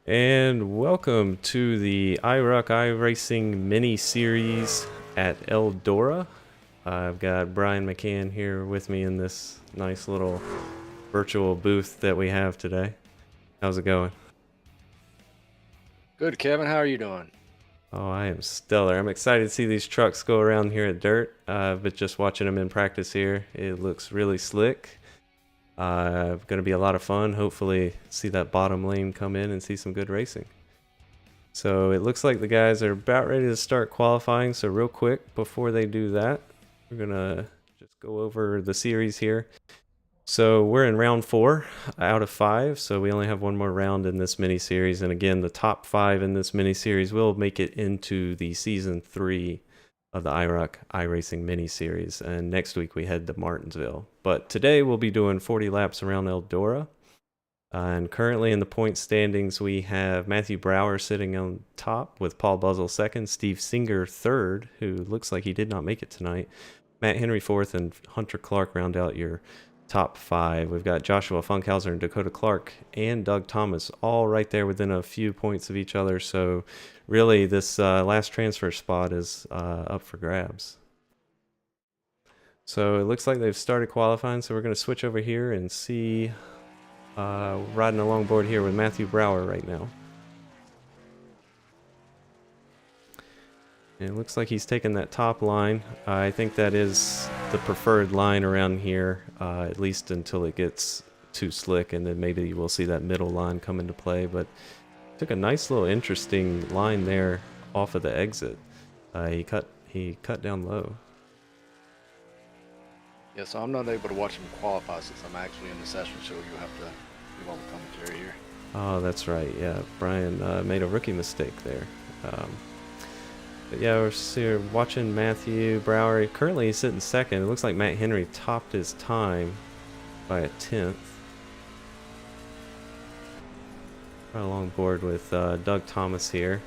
And welcome to the iROC iRacing mini series at Eldora. I've got Brian McCann here with me in this nice little virtual booth that we have today. How's it going? Good, Kevin. How are you doing? Oh, I am stellar. I'm excited to see these trucks go around here at Dirt. But just watching them in practice here, it looks really slick. Going to be a lot of fun. Hopefully, see that bottom lane come in and see some good racing. So it looks like the guys are about ready to start qualifying. So real quick, before they do that, we're gonna just go over the series here. So we're in round 4 out of 5. So we only have one more round in this mini series. And again, the top 5 in this mini series will make it into the season 3 of the iROC iRacing mini series. And next week we head to Martinsville. But today we'll be doing 40 laps around Eldora. And currently in the point standings, we have Matthew Brower sitting on top with Paul Buzzell second, Steve Singer third, who looks like he did not make it tonight, Matt Henry fourth, and Hunter Clark round out your top 5. We've got Joshua Funkhauser and Dakota Clark and Doug Thomas all right there within a few points of each other. So really this last transfer spot is up for grabs. So it looks like they've started qualifying, so we're going to switch over here and see riding along board here with Matthew Brower right now. And it looks like he's taken that top line. I think that is the preferred line around here, at least until it gets too slick, and then maybe we'll see that middle line come into play. But took a nice little interesting line there off of the exit. He cut down low. Yeah, so I'm not able to watch him qualify since I'm actually in the session, so you'll have to do all the commentary here. Oh, that's right. Yeah, Brian made a rookie mistake there. But yeah, we're watching Matthew Brower. Currently, he's sitting second. It looks like Matt Henry topped his time by a 10th. Right along board with Doug Thomas here.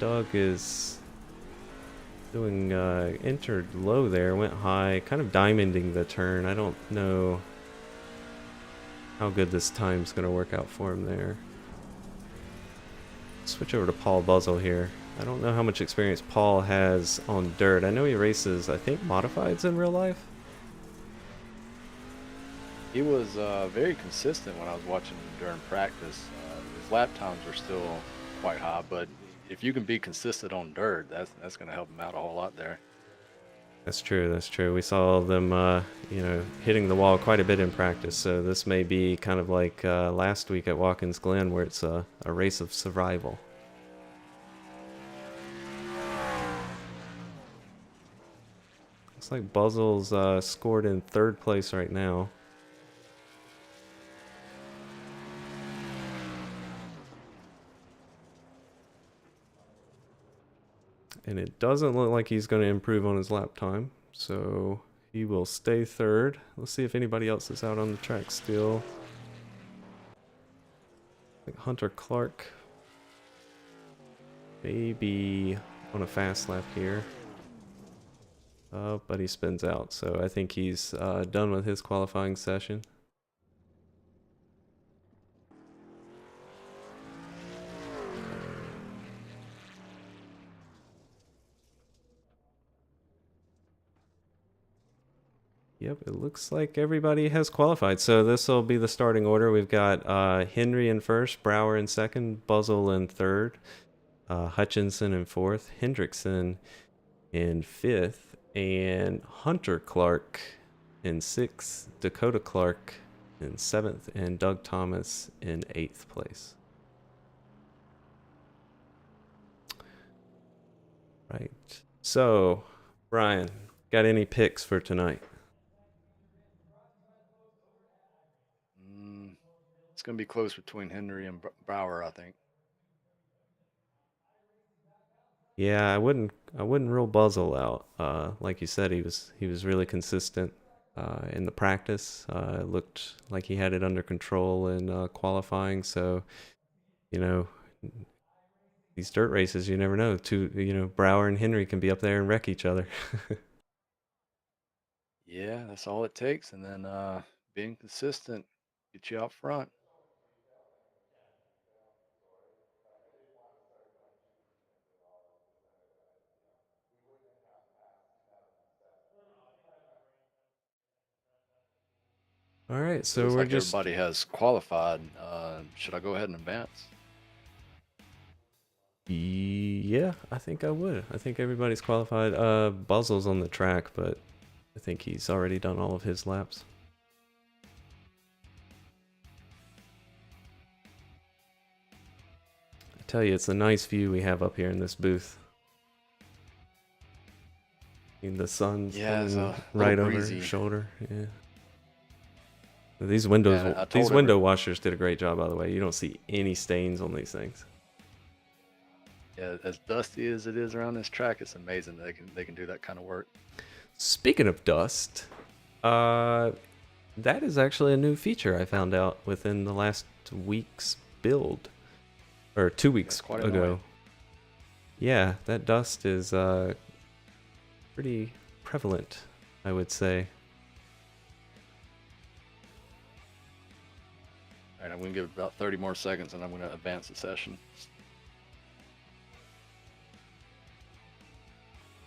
Doug is doing entered low there, went high, kind of diamonding the turn. I don't know how good this time's going to work out for him there. Switch over to Paul Buzzell here. I don't know how much experience Paul has on dirt. I know he races, I think, modifieds in real life. He was very consistent when I was watching him during practice. His lap times were still quite high, but if you can be consistent on dirt, that's going to help him out a whole lot there. That's true. That's true. We saw them, hitting the wall quite a bit in practice. So this may be kind of like last week at Watkins Glen, where it's a race of survival. Looks like Buzzell's scored in 3rd place right now. And it doesn't look like he's going to improve on his lap time. So he will stay 3rd. Let's see if anybody else is out on the track still. Like Hunter Clark. Maybe on a fast lap here. But he spins out. So I think he's done with his qualifying session. Yep, it looks like everybody has qualified. So this will be the starting order. We've got Henry in first, Brower in second, Buzzell in third, Hutchinson in fourth, Hendrickson in fifth, and Hunter Clark in sixth, Dakota Clark in seventh, and Doug Thomas in 8th place. Right. So, Brian, got any picks for tonight? It's going to be close between Henry and Brower, I think. Yeah, I wouldn't rule Buzzell out. Like you said, he was really consistent in the practice. It looked like he had it under control in qualifying. So, you know, these dirt races, you never know. Brower and Henry can be up there and wreck each other. Yeah, that's all it takes. And then being consistent, Get you out front. All right, It so looks we're like just everybody has qualified. Should I go ahead and advance? yeah, I think I would. I think everybody's qualified. Buzzle's on the track, but I think he's already done all of his laps. I tell you, it's a nice view we have up here in this booth. The sun's Yeah, it's coming a little right over your breezy. shoulder. Yeah. Yeah, I These told window washers did a great job, by the way. You don't see any stains on these things. yeah, as dusty as it is around this track, it's amazing they can do that kind of work. Speaking of dust, that is actually a new feature I found out within the last week's build, or 2 weeks That's quite ago. annoying. Yeah, that dust is pretty prevalent, I would say. All right, I'm gonna give it about 30 more seconds, and I'm gonna advance the session.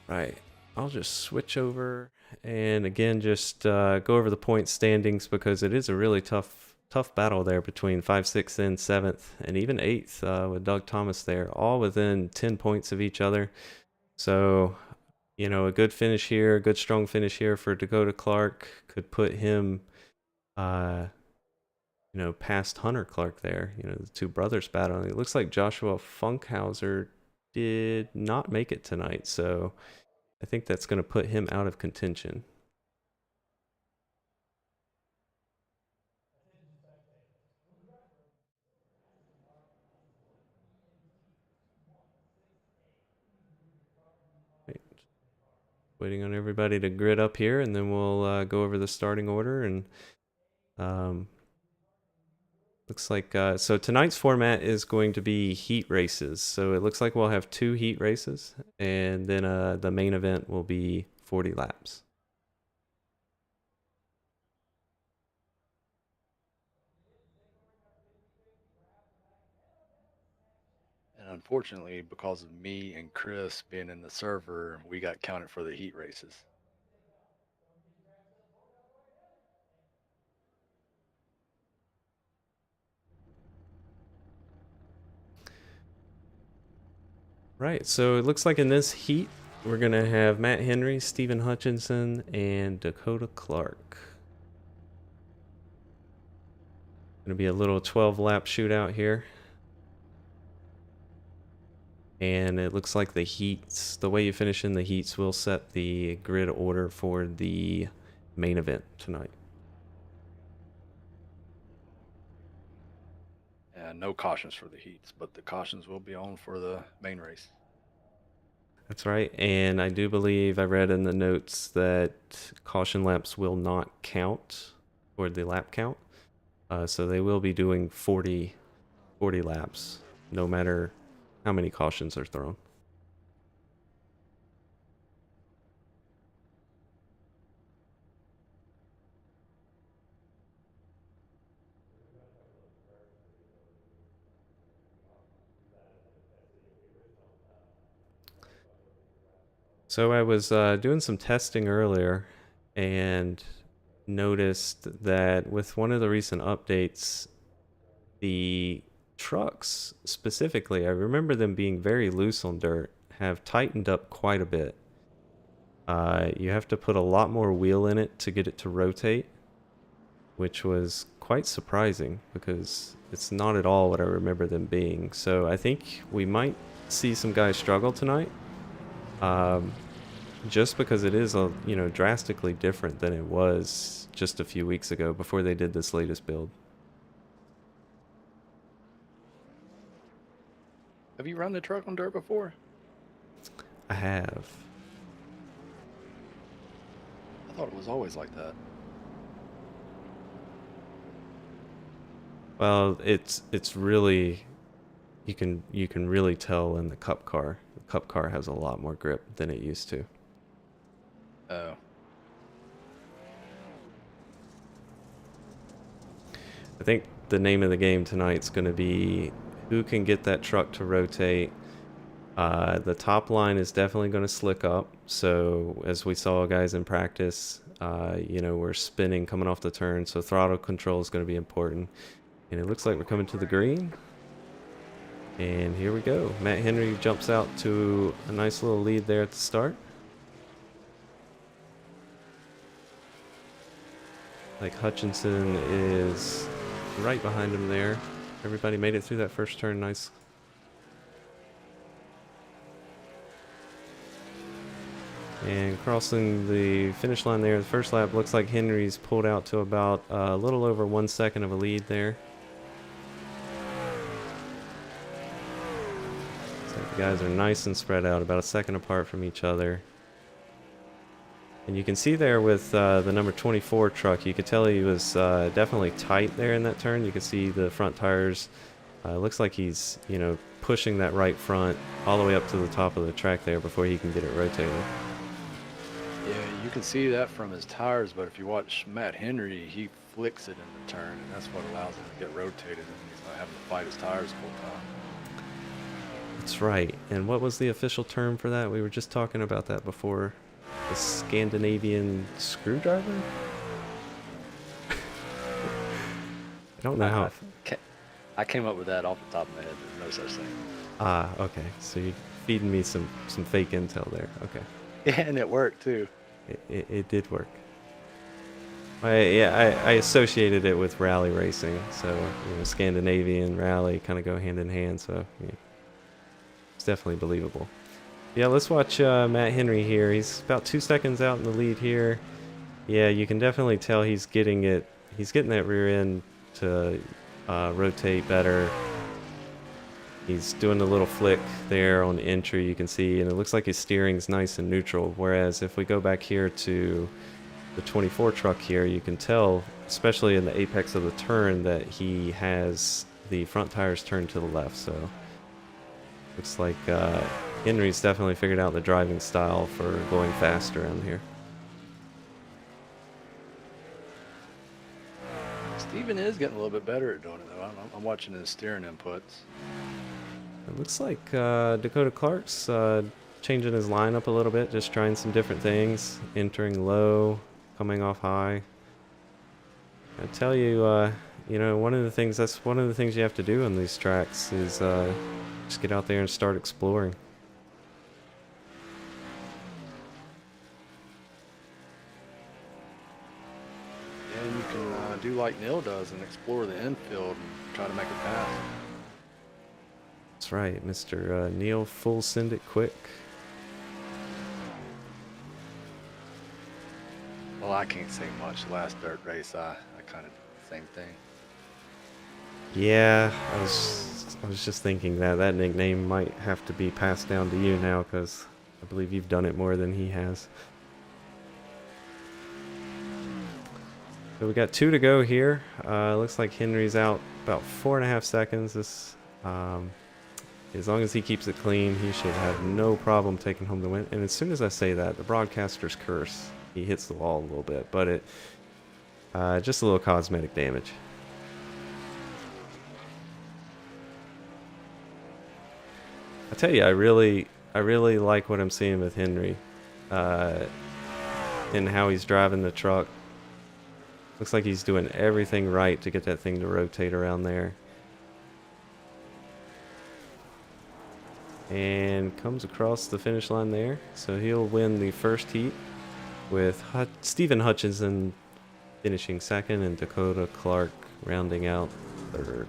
Right. I'll just switch over and again just go over the point standings because it is a really tough battle there between 5th, 6th, and 7th, and even 8th with Doug Thomas there, all within 10 points of each other. So, you know, a good finish here, a good strong finish here for Dakota Clark could put him, you know, past Hunter Clark there. You know, the two brothers battling. It looks like Joshua Funkhauser did not make it tonight, so I think that's going to put him out of contention. Right. Waiting on everybody to grid up here, and then we'll go over the starting order. And looks like so tonight's format is going to be heat races. So it looks like we'll have 2 heat races, and then the main event will be 40 laps. And unfortunately, because of me and Chris being in the server, we got counted for the heat races. Right, so it looks like in this heat, we're going to have Matt Henry, Stephen Hutchinson, and Dakota Clark. Going to be a little 12-lap shootout here. And it looks like the heats, the way you finish in the heats will set the grid order for the main event tonight. And no cautions for the heats, but the cautions will be on for the main race. That's right. And I do believe I read in the notes that caution laps will not count for the lap count. So they will be doing 40 laps, no matter how many cautions are thrown. So I was doing some testing earlier and noticed that with one of the recent updates, the trucks specifically, I remember them being very loose on dirt, have tightened up quite a bit. You have to put a lot more wheel in it to get it to rotate, which was quite surprising because it's not at all what I remember them being. So I think we might see some guys struggle tonight. Just because it is drastically different than it was just a few weeks ago before they did this latest build. Have you run the truck on dirt before? I have. I thought it was always like that. Well, it's really you can really tell in the Cup car. The Cup car has a lot more grip than it used to. Oh. I think the name of the game tonight's going to be who can get that truck to rotate. The top line is definitely going to slick up. So as we saw guys in practice, you know, we're spinning coming off the turn. So throttle control is going to be important. And it looks like we're coming to the green. And here we go. Matt Henry jumps out to a nice little lead there at the start. Like Hutchinson is right behind him there. Everybody made it through that first turn. Nice. And crossing the finish line there, the first lap, looks like Henry's pulled out to about a little over 1 second of a lead there. So the guys are nice and spread out, about a second apart from each other. And you can see there with the number 24 truck, you could tell he was definitely tight there in that turn. You can see the front tires. Looks like he's, you know, pushing that right front all the way up to the top of the track there before he can get it rotated. Yeah, you can see that from his tires, but if you watch Matt Henry, he flicks it in the turn, and that's what allows him to get rotated, and he's not having to fight his tires the whole time. That's right. And what was the official term for that? We were just talking about that before. The Scandinavian screwdriver? I don't know how. I came up with that off the top of my head. There's no such thing. Ah, okay. So you're feeding me some fake intel there. Okay. Yeah, and it worked too. It did work. I associated it with rally racing. So, you know, Scandinavian rally kind of go hand in hand. So, yeah, it's definitely believable. Yeah, let's watch Matt Henry here. He's about 2 seconds out in the lead here. Yeah, you can definitely tell he's getting it. He's getting that rear end to rotate better. He's doing a little flick there on entry, you can see, and it looks like his steering's nice and neutral. Whereas if we go back here to the 24 truck here, you can tell, especially in the apex of the turn, that he has the front tires turned to the left. So looks like Henry's definitely figured out the driving style for going fast around here. Steven is getting a little bit better at doing it, though. I'm watching his steering inputs. It looks like Dakota Clark's changing his lineup a little bit, just trying some different things, entering low, coming off high. I tell you, you know, that's one of the things you have to do on these tracks is just get out there and start exploring. And you can do like Neil does and explore the infield and try to make a pass. That's right, Mr. Neil full send it quick. Well, I can't say much. Last dirt race, I kind of did the same thing. Yeah, I was just thinking that nickname might have to be passed down to you now, because I believe you've done it more than he has. So we got 2 to go here. Looks like Henry's out about 4.5 seconds. This, as long as he keeps it clean, he should have no problem taking home the win. And as soon as I say that, the broadcaster's curse. He hits the wall a little bit, but it just a little cosmetic damage. I tell you, I really like what I'm seeing with Henry, and how he's driving the truck. Looks like he's doing everything right to get that thing to rotate around there. And comes across the finish line there, so he'll win the first heat, with Stephen Hutchinson finishing second and Dakota Clark rounding out third.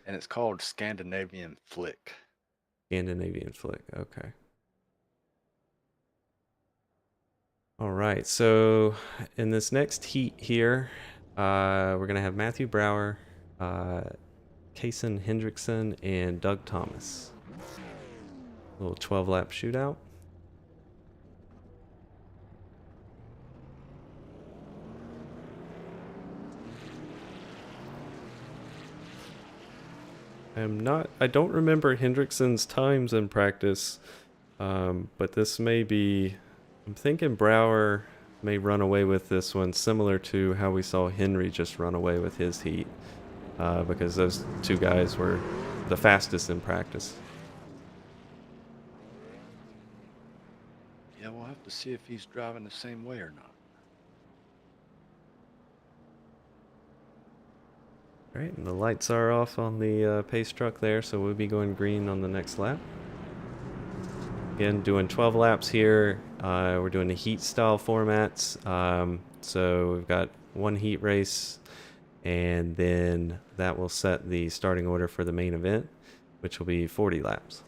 And it's called Scandinavian Flick. Scandinavian flick, okay. All right, so in this next heat here, we're going to have Matthew Brower, Kason Hendrickson, and Doug Thomas. A little 12-lap shootout. I don't remember Hendrickson's times in practice, but this may be, I'm thinking Brower may run away with this one, similar to how we saw Henry just run away with his heat, because those two guys were the fastest in practice. Yeah, we'll have to see if he's driving the same way or not. All right, and the lights are off on the pace truck there, so we'll be going green on the next lap. Again, doing 12 laps here. We're doing the heat style formats. So we've got one heat race, and then that will set the starting order for the main event, which will be 40 laps.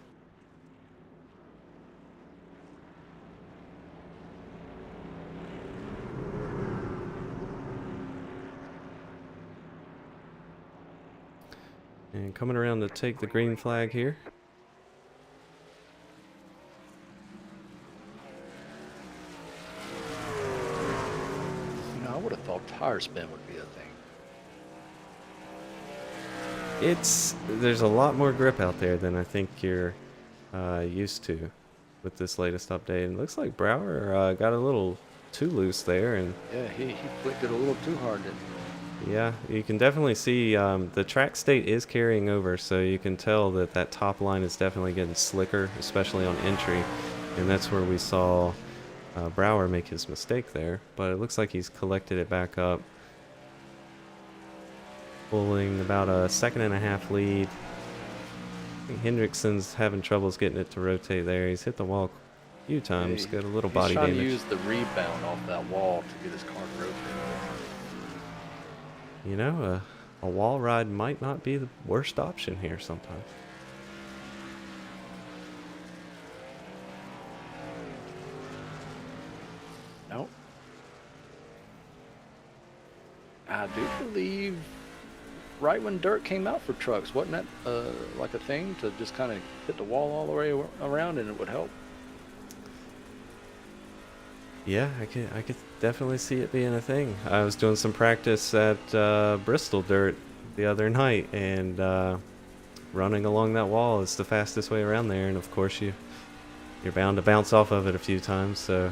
And coming around to take the green flag here. You know, I would have thought tire spin would be a thing. There's a lot more grip out there than I think you're used to with this latest update. And it looks like Brower got a little too loose there, and Yeah, he flicked it a little too hard, didn't he? yeah, you can definitely see the track state is carrying over, so you can tell that that top line is definitely getting slicker, especially on entry, and that's where we saw Brower make his mistake there. But it looks like he's collected it back up, pulling about a 1.5 lead. I think Hendrickson's having troubles getting it to rotate there. He's hit the wall a few times, got a little body He's trying damage. to use the rebound off that wall to get his car to rotate. You know, a wall ride might not be the worst option here sometimes. Nope. I do believe right when dirt came out for trucks, wasn't that like a thing to just kind of hit the wall all the way around and it would help? Yeah, I could definitely see it being a thing. I was doing some practice at Bristol Dirt the other night, and running along that wall is the fastest way around there. And of course, you're bound to bounce off of it a few times, so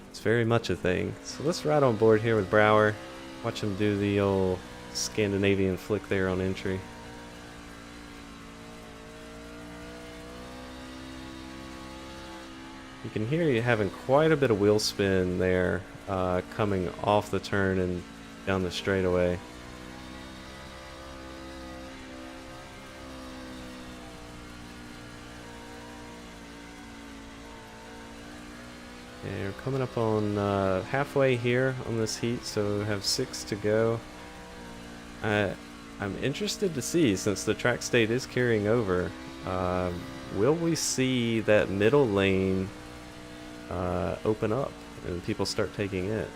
it's very much a thing. So let's ride on board here with Brower. Watch him do the old Scandinavian flick there on entry. You can hear you having quite a bit of wheel spin there, coming off the turn and down the straightaway. And we're coming up on halfway here on this heat, so we have 6 to go. I'm interested to see, since the track state is carrying over, will we see that middle lane open up and people start taking it?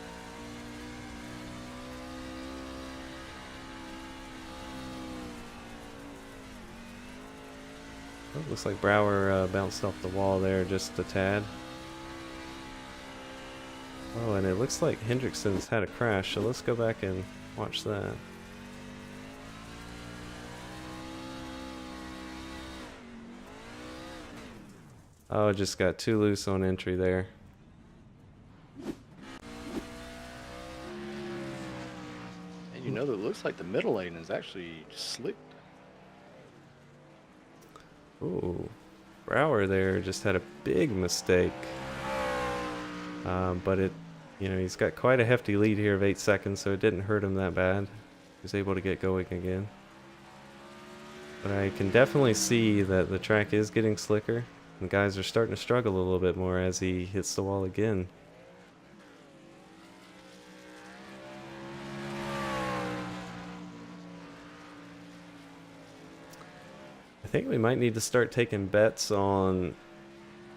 Oh, looks like Brower bounced off the wall there just a tad. Oh, and it looks like Hendrickson's had a crash, so let's go back and watch that. Oh, it just got too loose on entry there. And you know, it looks like the middle lane is actually slicked. Ooh, Brower there just had a big mistake. But he's got quite a hefty lead here of 8 seconds, so it didn't hurt him that bad. He was able to get going again. But I can definitely see that the track is getting slicker. The guys are starting to struggle a little bit more as he hits the wall again. I think we might need to start taking bets on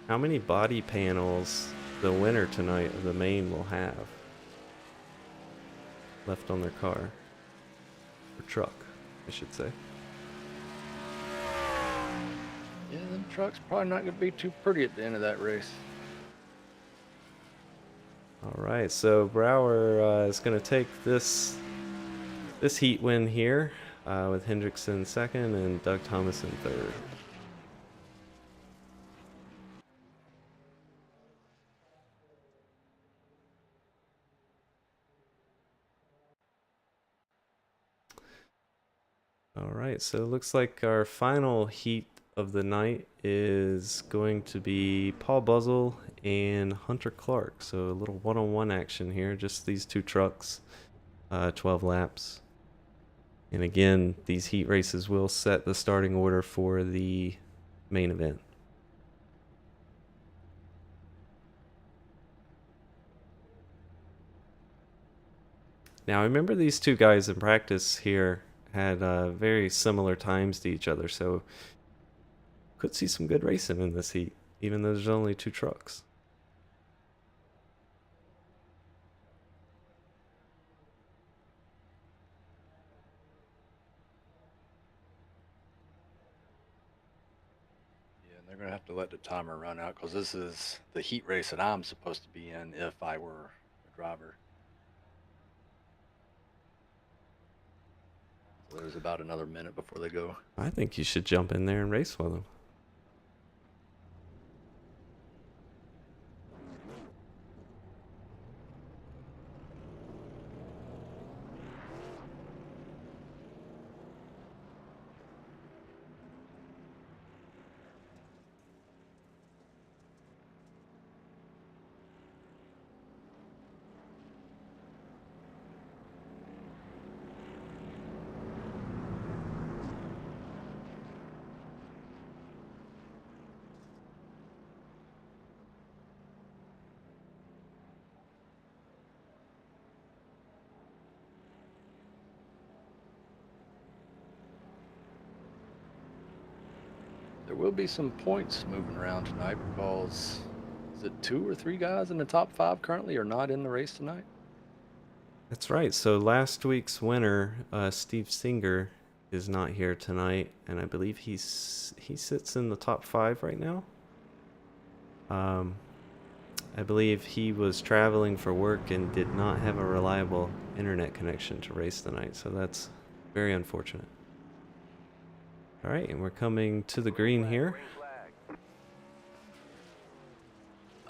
how many body panels the winner tonight of the main will have left on their car. Or truck, I should say. Yeah, them trucks probably not going to be too pretty at the end of that race. Alright, so Brower is going to take this heat win here. with Hendrickson second and Doug Thomas in third. All right, so it looks like our final heat of the night is going to be Paul Buzzle and Hunter Clark. So a little one-on-one action here, just these two trucks, 12 laps. And again, these heat races will set the starting order for the main event. Now, I remember these two guys in practice here had very similar times to each other, so could see some good racing in this heat, even though there's only two trucks. Yeah, and they're gonna have to let the timer run out because this is the heat race that I'm supposed to be in if I were a driver. So there's about another minute before they go. I think you should jump in there and race with them. There will be some points moving around tonight because is it 2 or 3 guys in the top 5 currently are not in the race tonight? That's right. So last week's winner, Steve Singer, is not here tonight, and I believe he sits in the top 5 right now. I believe he was traveling for work and did not have a reliable internet connection to race tonight, so that's very unfortunate. All right, and we're coming to the green here.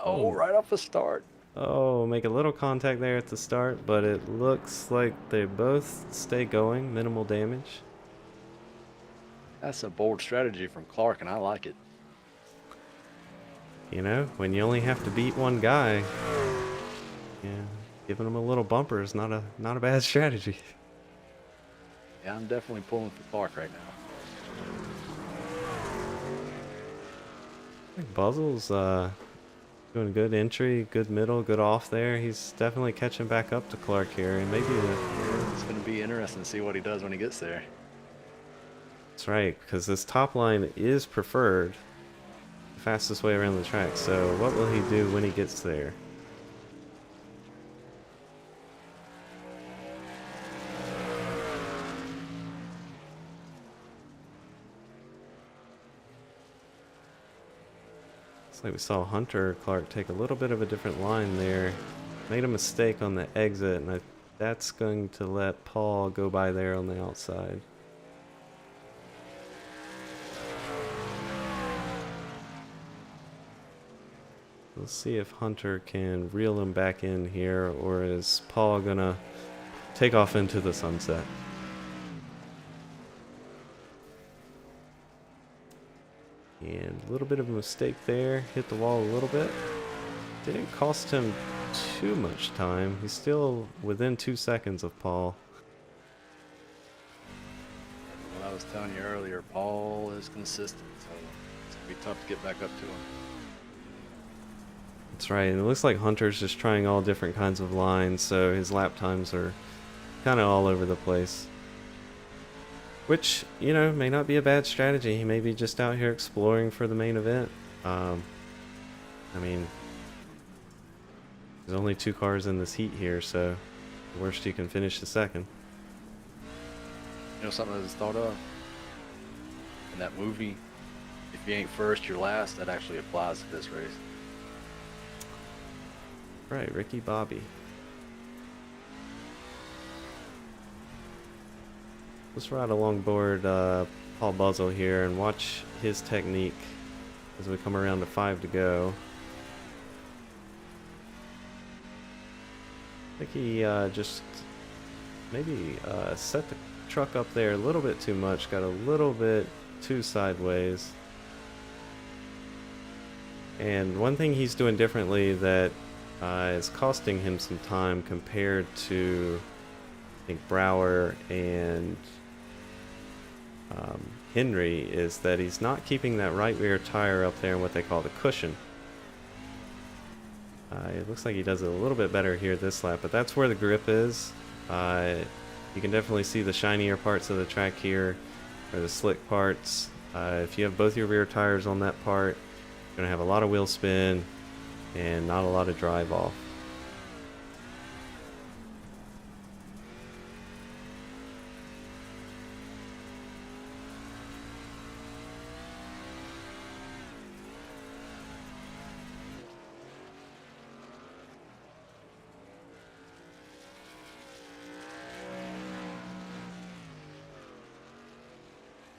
Oh, right off the start. Oh, make a little contact there at the start, but it looks like they both stay going, minimal damage. That's a bold strategy from Clark, and I like it. You know, when you only have to beat one guy, yeah, giving him a little bumper is not a bad strategy. Yeah, I'm definitely pulling for Clark right now. I think Buzzle's doing a good entry, good middle, good off there. He's definitely catching back up to Clark here, and maybe It's going to be interesting to see what he does when he gets there. that's right, because this top line is preferred, the fastest way around the track. So what will he do when he gets there? Like we saw Hunter Clark take a little bit of a different line there. Made a mistake on the exit, and that's going to let Paul go by there on the outside. We'll see if Hunter can reel him back in here, or is Paul gonna take off into the sunset? And a little bit of a mistake there. Hit the wall a little bit. Didn't cost him too much time. He's still within 2 seconds of Paul. What I was telling you earlier, Paul is consistent, so it's going to be tough to get back up to him. That's right. And it looks like Hunter's just trying all different kinds of lines, so his lap times are kind of all over the place. Which, you know, may not be a bad strategy. He may be just out here exploring for the main event. I mean, there's only 2 cars in this heat here, so the worst you can finish the second. You know something I just thought of? In that movie, if you ain't first, you're last. That actually applies to this race. Right, Ricky Bobby. Let's ride along board Paul Buzzle here and watch his technique as we come around to 5 to go. I think he just maybe set the truck up there a little bit too much, got a little bit too sideways. And one thing he's doing differently that is costing him some time compared to, I think, Brower and Henry is that he's not keeping that right rear tire up there in what they call the cushion. It looks like he does it a little bit better here this lap, but that's where the grip is. You can definitely see the shinier parts of the track here, or the slick parts. If you have both your rear tires on that part, you're going to have a lot of wheel spin and not a lot of drive off.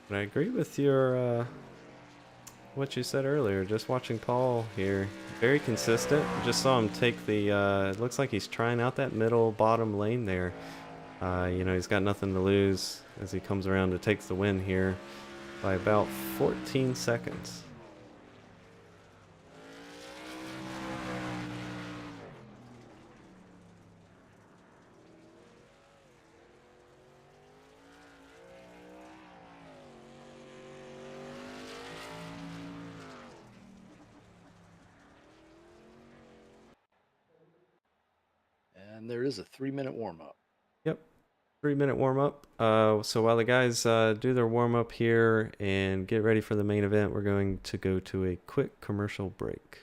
But I agree with your what you said earlier. Just watching Paul here, very consistent. Just saw him take the. It looks like he's trying out that middle bottom lane there. You know, he's got nothing to lose as he comes around to take the win here by about 14 seconds. And there is a 3-minute warm-up. Yep. 3-minute warm up. So while the guys do their warm up here and get ready for the main event, we're going to go to a quick commercial break.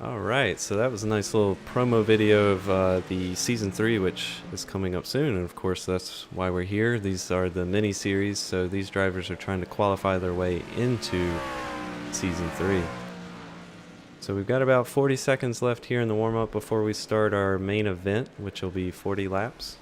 Alright, so that was a nice little promo video of the Season 3, which is coming up soon, and of course that's why we're here. These are the mini-series, so these drivers are trying to qualify their way into Season 3. So we've got about 40 seconds left here in the warm-up before we start our main event, which will be 40 laps.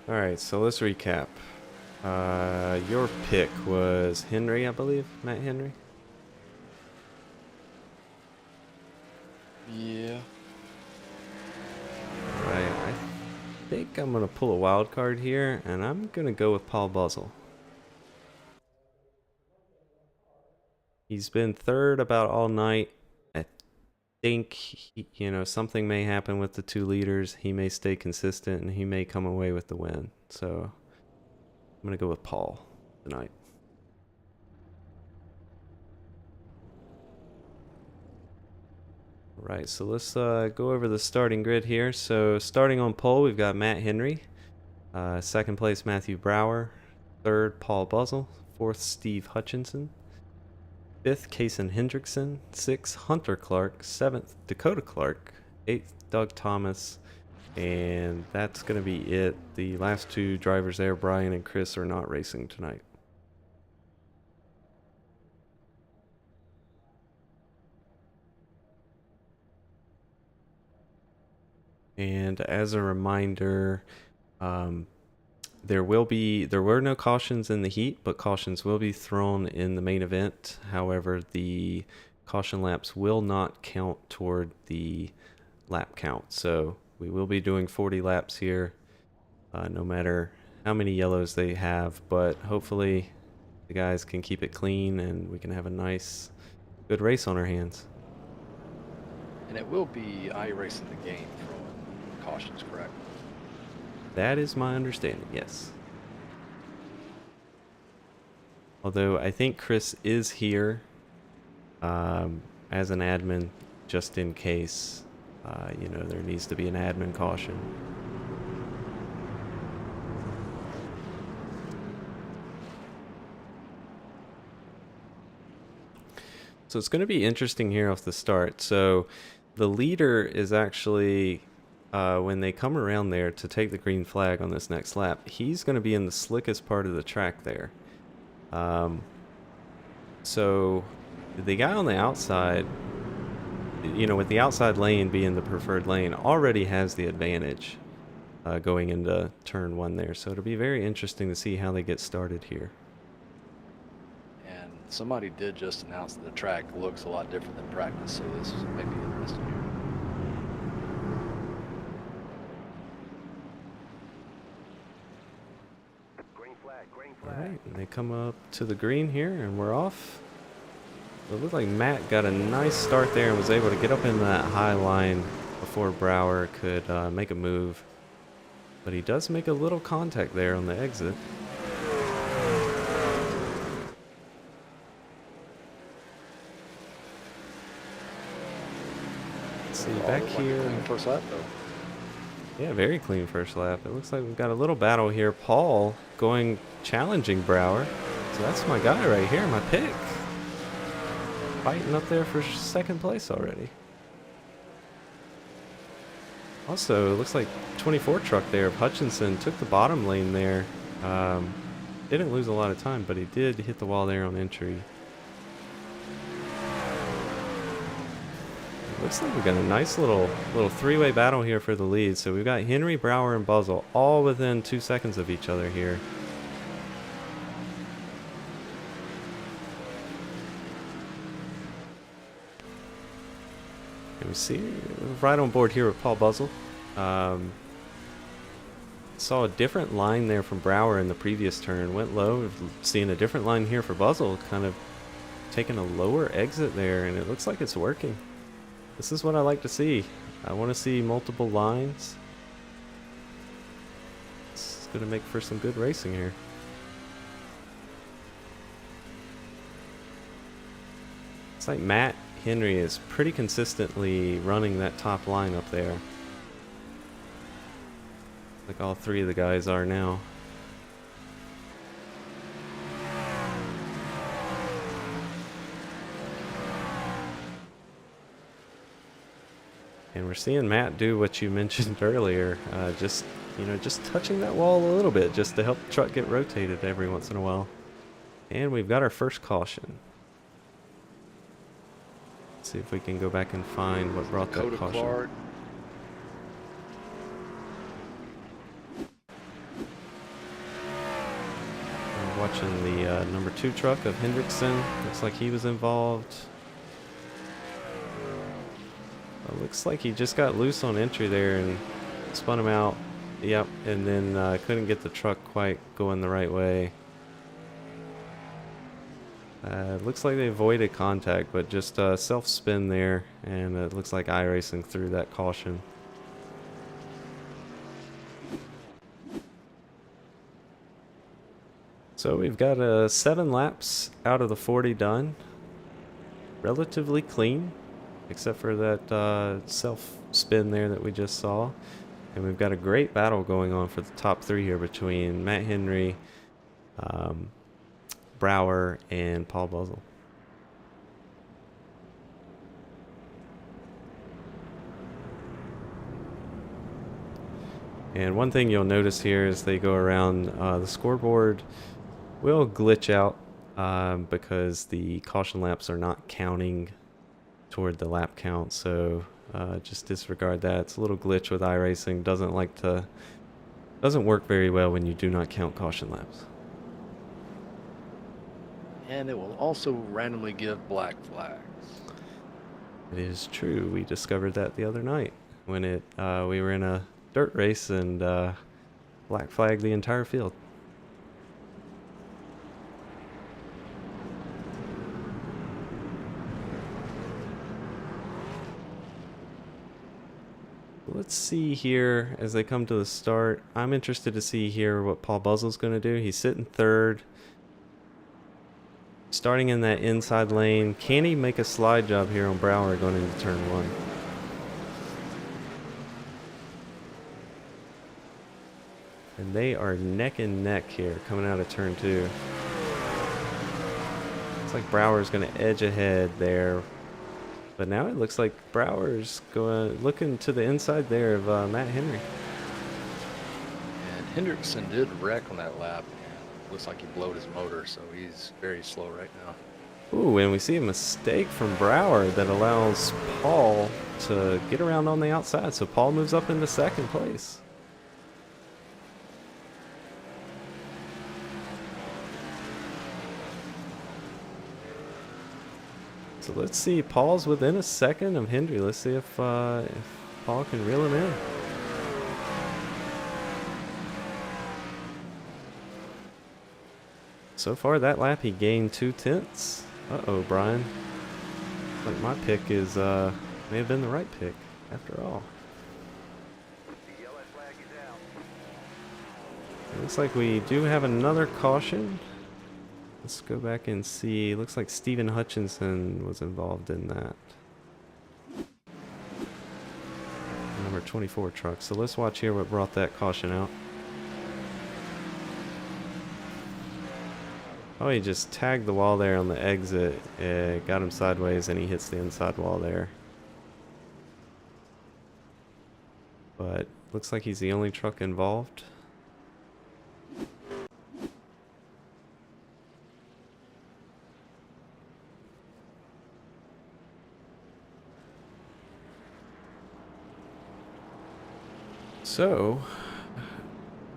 Alright, so let's recap. Your pick was Henry, I believe? Matt Henry? Yeah. Right. think I'm going to pull a wild card here, and I'm going to go with Paul Buzzle. He's been third about all night. I think, something may happen with the 2 leaders. He may stay consistent, and he may come away with the win. So I'm going to go with Paul tonight. Right, so let's go over the starting grid here. So starting on pole, we've got Matt Henry. Second place, Matthew Brower. Third, Paul Buzzle. Fourth, Steve Hutchinson. Fifth, Kason Hendrickson. Sixth, Hunter Clark. Seventh, Dakota Clark. Eighth, Doug Thomas. And that's going to be it. The last 2 drivers there, Brian and Chris, are not racing tonight. And as a reminder, there were no cautions in the heat, but cautions will be thrown in the main event. However, the caution laps will not count toward the lap count. So we will be doing 40 laps here, no matter how many yellows they have. But hopefully the guys can keep it clean and we can have a nice, good race on our hands. And it will be iRacing the game for cautions, correct? That is my understanding, yes. Although I think Chris is here as an admin, just in case, there needs to be an admin caution. So it's going to be interesting here off the start. So the leader is actually... when they come around there to take the green flag on this next lap, he's going to be in the slickest part of the track there. So the guy on the outside, with the outside lane being the preferred lane, already has the advantage going into turn 1 there. So it'll be very interesting to see how they get started here. And somebody did just announce that the track looks a lot different than practice, so this may be interesting here. Alright, and they come up to the green here, and we're off. It looked like Matt got a nice start there and was able to get up in that high line before Brower could make a move. But he does make a little contact there on the exit. Let's see, back here. First lap, though. Yeah, very clean first lap. It looks like we've got a little battle here. Paul challenging Brower. So that's my guy right here, my pick. Fighting up there for second place already. Also, it looks like 24 truck there of Hutchinson took the bottom lane there. Didn't lose a lot of time, but he did hit the wall there on entry. Looks like we've got a nice little 3-way battle here for the lead. So we've got Henry, Brower, and Buzzle all within 2 seconds of each other here. And we see right on board here with Paul Buzzle. Saw a different line there from Brower in the previous turn. Went low. Seeing a different line here for Buzzle, kind of taking a lower exit there, and it looks like it's working. This is what I like to see. I want to see multiple lines. It's going to make for some good racing here. It's like Matt Henry is pretty consistently running that top line up there. Like all 3 of the guys are now. And we're seeing Matt do what you mentioned earlier, just touching that wall a little bit just to help the truck get rotated every once in a while. And we've got our first caution. Let's see if we can go back and find what brought that caution. Clark. I'm watching the number 2 truck of Hendrickson. Looks like he was involved. It looks like he just got loose on entry there and spun him out. Yep, and then couldn't get the truck quite going the right way. Looks like they avoided contact, but just self-spin there, and it looks like iRacing through that caution. So we've got 7 laps out of the 40 done. Relatively clean, except for that self-spin there that we just saw. And we've got a great battle going on for the top 3 here between Matt Henry, Brower, and Paul Buzzle. And one thing you'll notice here as they go around, the scoreboard will glitch out because the caution laps are not counting toward the lap count. So just disregard that. It's a little glitch with iRacing. Doesn't work very well when you do not count caution laps. And it will also randomly give black flags. It is true. We discovered that the other night when we were in a dirt race and black flagged the entire field. Let's see here as they come to the start. I'm interested to see here what Paul Buzzle's going to do. He's sitting third. Starting in that inside lane. Can he make a slide job here on Brower going into turn 1? And they are neck and neck here coming out of turn 2. Looks like Brower's going to edge ahead there. But now it looks like Brower's looking to the inside there of Matt Henry. And Hendrickson did wreck on that lap, and looks like he blowed his motor, so he's very slow right now. Ooh, and we see a mistake from Brower that allows Paul to get around on the outside. So Paul moves up into second place. So let's see, Paul's within a second of Hendry. Let's see if Paul can reel him in. So far that lap he gained 2/10. Uh-oh, Brian. Like my pick may have been the right pick after all. It looks like we do have another caution. Let's go back and see. Looks like Steven Hutchinson was involved in that. Number 24 truck. So let's watch here what brought that caution out. Oh, he just tagged the wall there on the exit. Got him sideways and he hits the inside wall there. But looks like he's the only truck involved. So,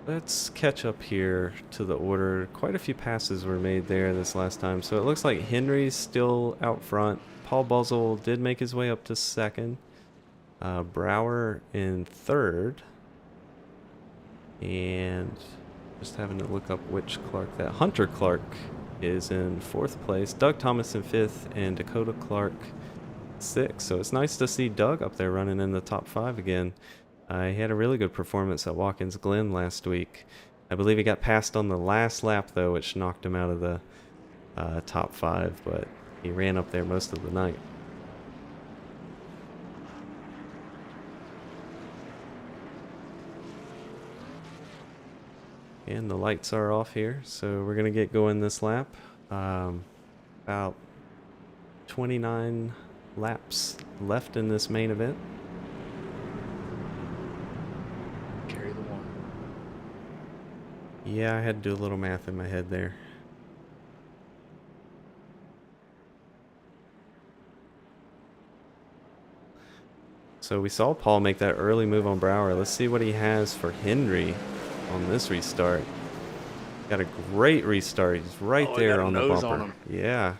let's catch up here to the order. Quite a few passes were made there this last time. So it looks like Henry's still out front. Paul Buzzle did make his way up to second. Brower in third. And just having to look up which Clark that. Hunter Clark is in fourth place. Doug Thomas in fifth. And Dakota Clark sixth. So it's nice to see Doug up there running in the top 5 again. He had a really good performance at Watkins Glen last week. I believe he got passed on the last lap, though, which knocked him out of the top 5, but he ran up there most of the night. And the lights are off here, so we're going to get going this lap. About 29 laps left in this main event. Yeah, I had to do a little math in my head there. So we saw Paul make that early move on Brower. Let's see what he has for Henry on this restart. Got a great restart. He's right there on the bumper. On him. Yeah.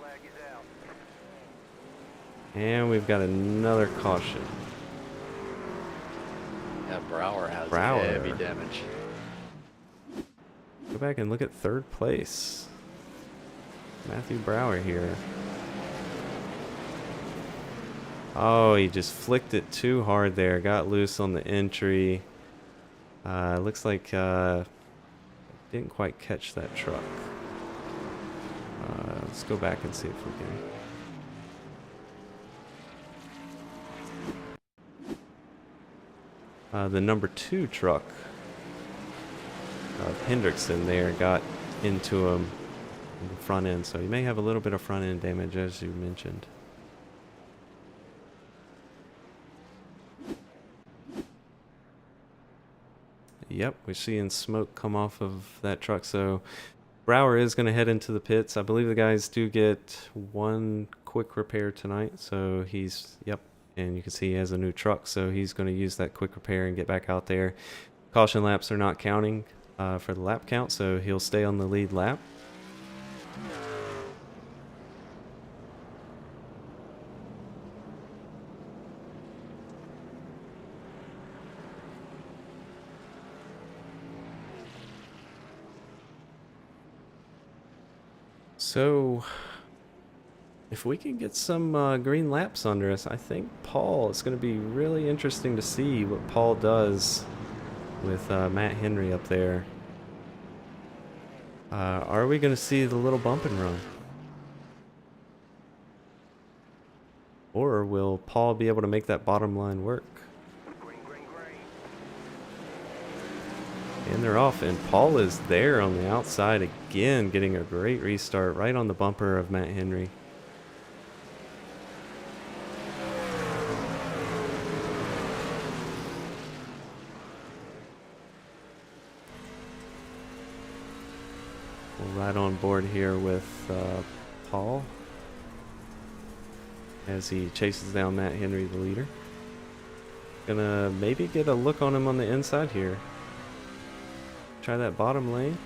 And we've got another caution. Yeah, Brower has Brower. heavy damage. Go back and look at third place. Matthew Brower here. Oh, he just flicked it too hard there. Got loose on the entry. Looks like didn't quite catch that truck. Let's go back and see if we can. The number 2 truck of Hendrickson there got into him in the front end, so he may have a little bit of front end damage, as you mentioned. Yep, we're seeing smoke come off of that truck, so Brower is going to head into the pits. I believe the guys do get one quick repair tonight, so he's, yep, and you can see he has a new truck, so he's going to use that quick repair and get back out there. Caution laps are not counting for the lap count, so he'll stay on the lead lap. So, if we can get some green laps under us, I think Paul, it's going to be really interesting to see what Paul does with Matt Henry up there. Are we going to see the little bump and run? Or will Paul be able to make that bottom line work? And they're off, and Paul is there on the outside again, getting a great restart right on the bumper of Matt Henry. We'll ride on board here with Paul as he chases down Matt Henry, the leader. Gonna maybe get a look on him on the inside here. Try that bottom lane.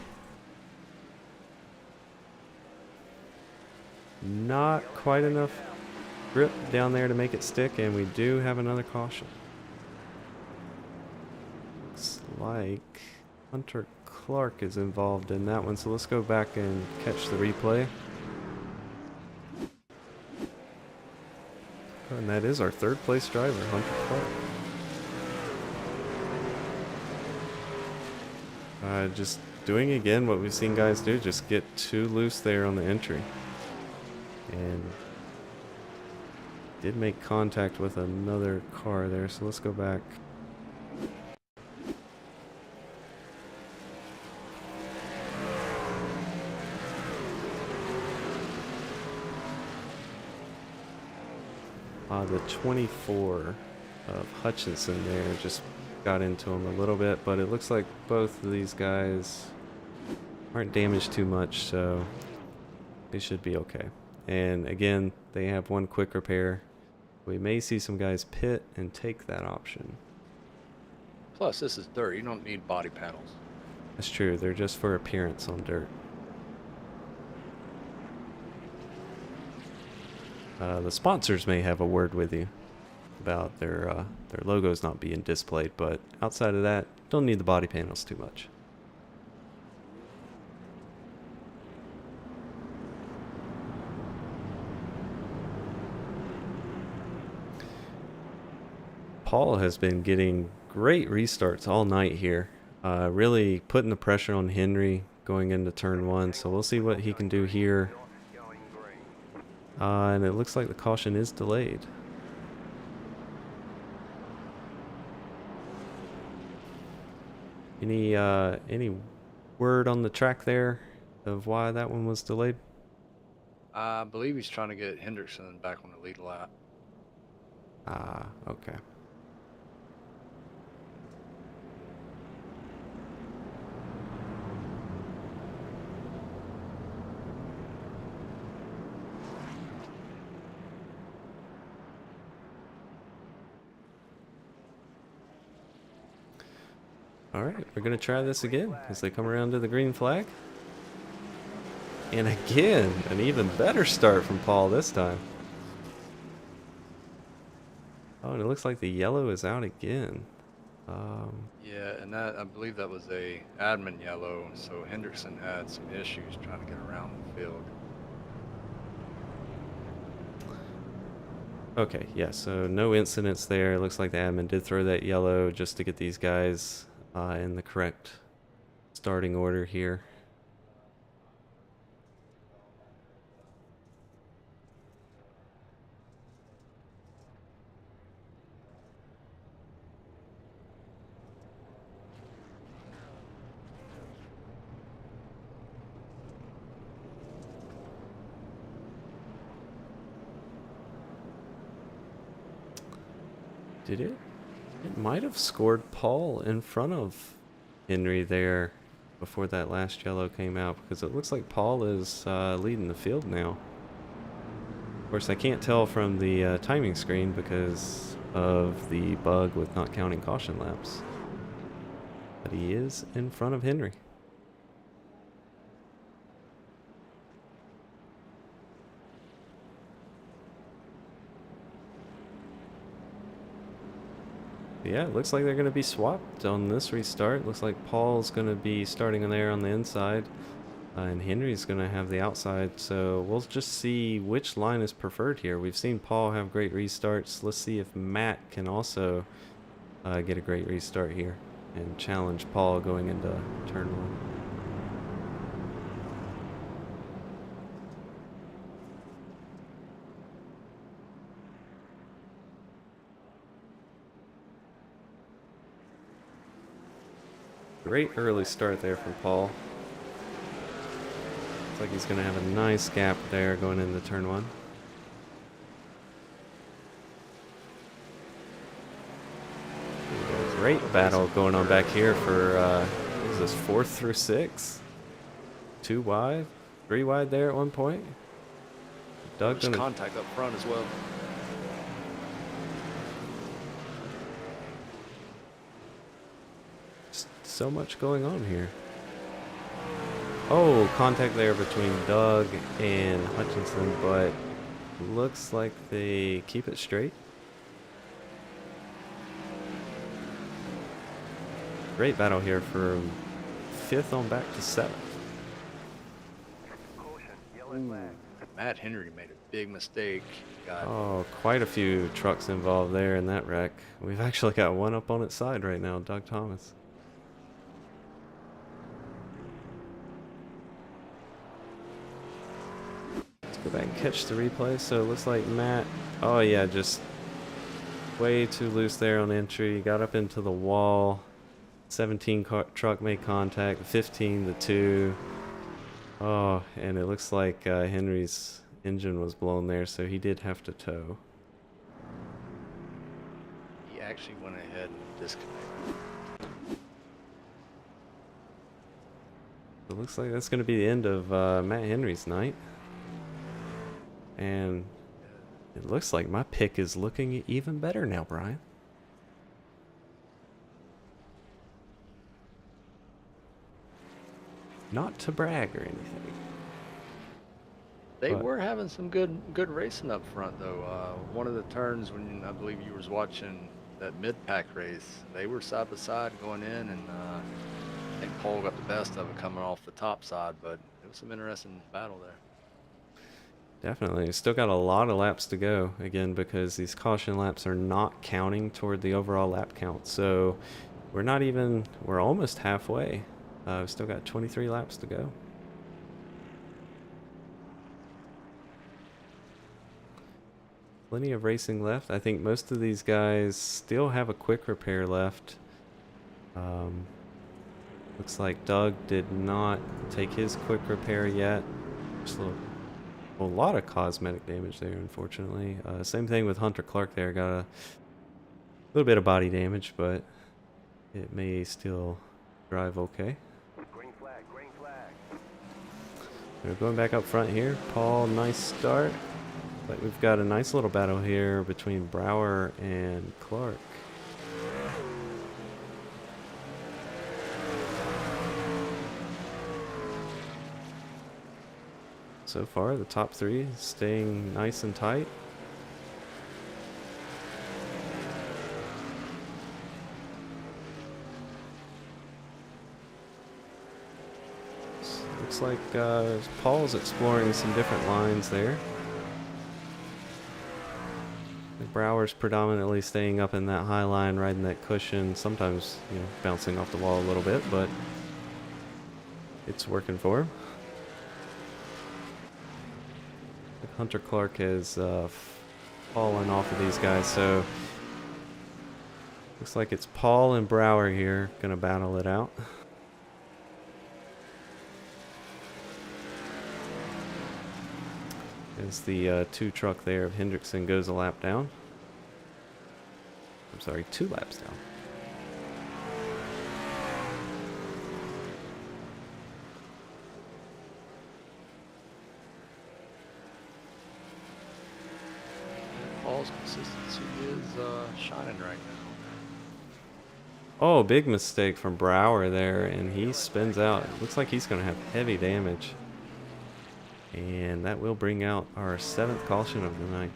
Not quite enough grip down there to make it stick, and we do have another caution. Looks like Hunter Clark is involved in that one, so let's go back and catch the replay. And that is our third place driver, Hunter Clark. Just doing again what we've seen guys do, just get too loose there on the entry. And did make contact with another car there, so let's go back. The 24 of Hutchinson there just got into him a little bit, but it looks like both of these guys aren't damaged too much, so they should be okay. And again, they have one quick repair. We may see some guys pit and take that option. Plus, this is dirt. You don't need body panels. That's true. They're just for appearance on dirt. The sponsors may have a word with you about their logos not being displayed, but outside of that, don't need the body panels too much. Paul has been getting great restarts all night here, really putting the pressure on Henry going into turn 1, so we'll see what he can do here. And it looks like the caution is delayed. Any word on the track there of why that one was delayed? I believe he's trying to get Hendrickson back on the lead lap. Okay. Alright, we're going to try this again as they come around to the green flag. And again, an even better start from Paul this time. Oh, and it looks like the yellow is out again. Yeah, and that I believe that was a admin yellow, so Hendrickson had some issues trying to get around the field. Okay, yeah, so no incidents there. It looks like the admin did throw that yellow just to get these guys in the correct starting order here. Did it? It might have scored Paul in front of Henry there before that last yellow came out, because it looks like Paul is leading the field now. Of course, I can't tell from the timing screen because of the bug with not counting caution laps. But he is in front of Henry. Yeah, it looks like they're going to be swapped on this restart. Looks like Paul's going to be starting in there on the inside, and Henry's going to have the outside. So we'll just see which line is preferred here. We've seen Paul have great restarts. Let's see if Matt can also get a great restart here and challenge Paul going into turn one. Great early start there from Paul. Looks like he's going to have a nice gap there going into turn one. Great battle going on back here for, what is this, 4th through 6th? 2 wide, 3 wide there at one point. Doug There's contact up front as well. So much going on here. Oh, contact there between Doug and Hutchinson, but looks like they keep it straight. Great battle here from 5th on back to 7th. Matt Henry made a big mistake. Oh, quite a few trucks involved there in that wreck. We've actually got one up on its side right now, Doug Thomas. Let's go back and catch the replay. So it looks like Matt, oh yeah, just way too loose there on entry. Got up into the wall. 17 truck made contact, 15 the 2. Oh, and it looks like Henry's engine was blown there, so he did have to tow. He actually went ahead and disconnected. It looks like that's going to be the end of Matt Henry's night. And it looks like my pick is looking even better now, Brian. Not to brag or anything. They were having some good racing up front though. One of the turns when I believe you was watching that mid-pack race, they were side by side going in, and I think Paul got the best of it coming off the top side, but it was some interesting battle there. Definitely. Still got a lot of laps to go, again, because these caution laps are not counting toward the overall lap count. So we're almost halfway. We've still got 23 laps to go. Plenty of racing left. I think most of these guys still have a quick repair left. Looks like Doug did not take his quick repair yet. Just a lot of cosmetic damage there, unfortunately. Same thing with Hunter Clark there. Got a little bit of body damage, but it may still drive okay. Green flag, green flag. We're going back up front here. Paul, nice start. But we've got a nice little battle here between Brower and Clark. So far, the top 3 staying nice and tight. looks like Paul's exploring some different lines there. Brower's predominantly staying up in that high line, riding that cushion, sometimes, you know, bouncing off the wall a little bit, but it's working for him. Hunter Clark has fallen off of these guys, so looks like it's Paul and Brower here gonna battle it out. As the 2 truck there of Hendrickson goes a lap down. I'm sorry, 2 laps down. Paul's consistency is shining right now. Oh, big mistake from Brower there, and he spins out. It looks like he's going to have heavy damage. And that will bring out our 7th caution of the night.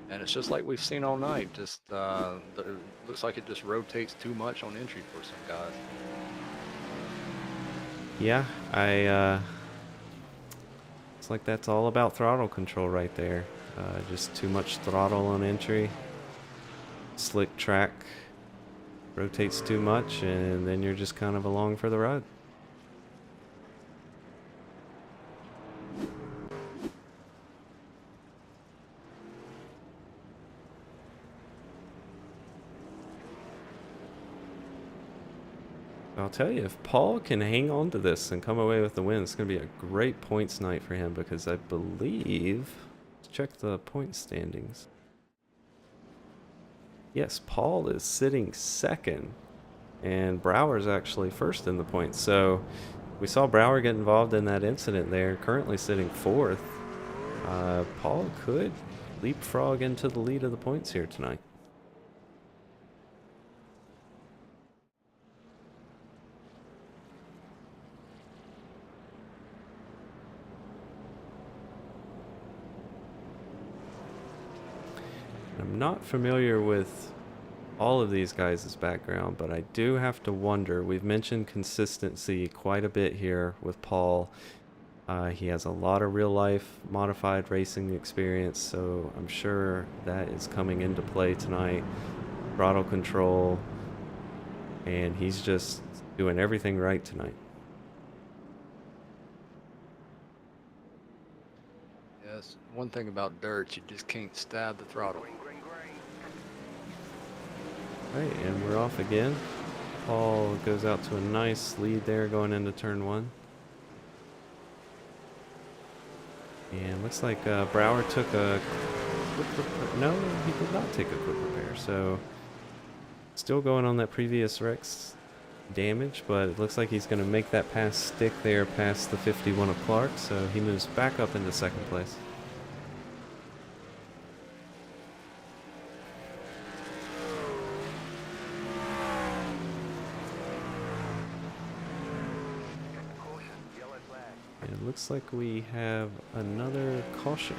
And it's just like we've seen all night. Just it looks like it just rotates too much on entry for some guys. Yeah, it's like that's all about throttle control right there. Just too much throttle on entry. Slick track rotates too much, and then you're just kind of along for the ride. I'll tell you, if Paul can hang on to this and come away with the win, it's going to be a great points night for him, because I believe, let's check the point standings. Yes, Paul is sitting 2nd, and Brower's actually 1st in the points. So we saw Brower get involved in that incident there, currently sitting 4th. Paul could leapfrog into the lead of the points here tonight. I'm not familiar with all of these guys' background, but I do have to wonder. We've mentioned consistency quite a bit here with Paul. He has a lot of real life modified racing experience, so I'm sure that is coming into play tonight. Throttle control, and he's just doing everything right tonight. Yes, one thing about dirt, you just can't stab the throttle. Right, and we're off again. Paul goes out to a nice lead there going into turn 1. And looks like Brower took a quick repair. No, he did not take a quick repair. So still going on that previous wreck's damage, but it looks like he's going to make that pass stick there past the 51 of Clark. So he moves back up into 2nd place. It looks like we have another caution.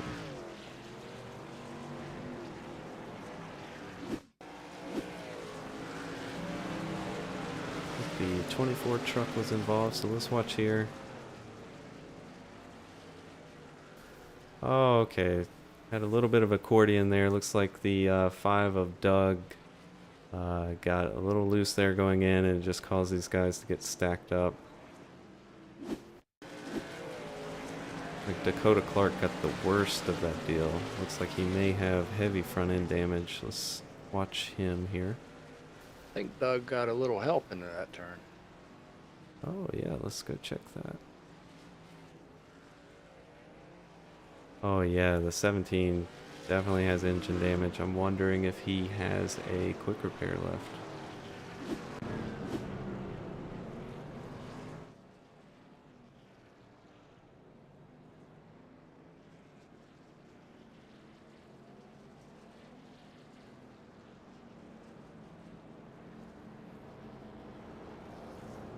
The 24 truck was involved, so let's watch here. Oh, okay. Had a little bit of accordion there. Looks like the 5 of Doug got a little loose there going in, and it just caused these guys to get stacked up. Like Dakota Clark got the worst of that deal. Looks like he may have heavy front end damage. Let's watch him here. I think Doug got a little help into that turn. Oh yeah, let's go check that. Oh yeah, the 17 definitely has engine damage. I'm wondering if he has a quick repair left.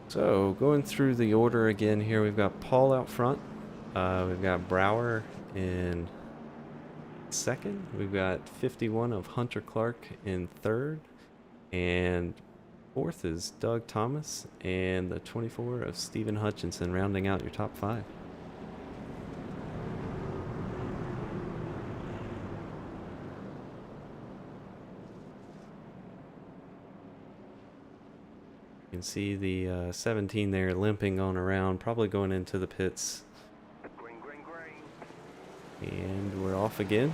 So going through the order again here, we've got Paul out front. We've got Brower in 2nd. We've got 51 of Hunter Clark in 3rd. And 4th is Doug Thomas, and the 24 of Stephen Hutchinson, rounding out your top 5. You can see the 17 there limping on around, probably going into the pits. Green, green, green. And we're off again.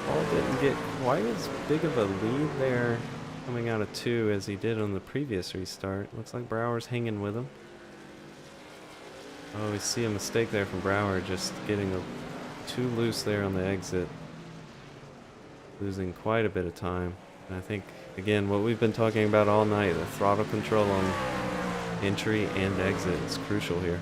Paul didn't get quite as big of a lead there coming out of 2 as he did on the previous restart. Looks like Brower's hanging with him. Oh, we see a mistake there from Brower, just getting too loose there on the exit. Losing quite a bit of time. And I think, again, what we've been talking about all night, the throttle control on entry and exit is crucial here.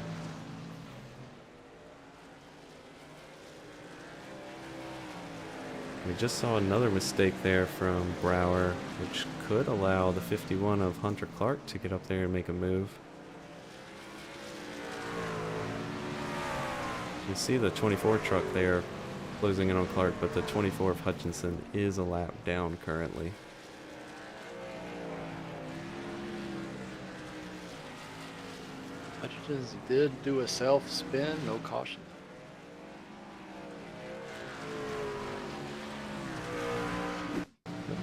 We just saw another mistake there from Brower, which could allow the 51 of Hunter Clark to get up there and make a move. You see the 24 truck there closing in on Clark, but the 24 of Hutchinson is a lap down currently. Hutchins did do a self spin, no caution.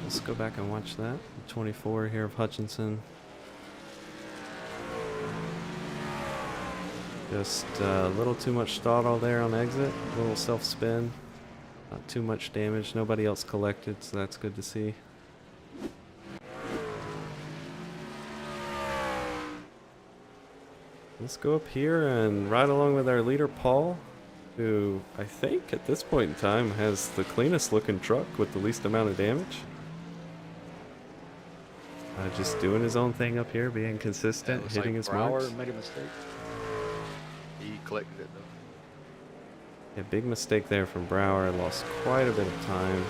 Let's go back and watch that. 24 here of Hutchinson. Just a little too much throttle there on exit. A little self-spin. Not too much damage. Nobody else collected, so that's good to see. Let's go up here and ride along with our leader, Paul, who I think at this point in time has the cleanest looking truck with the least amount of damage. Just doing his own thing up here, being consistent, hitting his Brower marks. made a mistake. He collected it though. Yeah, big mistake there from Brower. Lost quite a bit of time.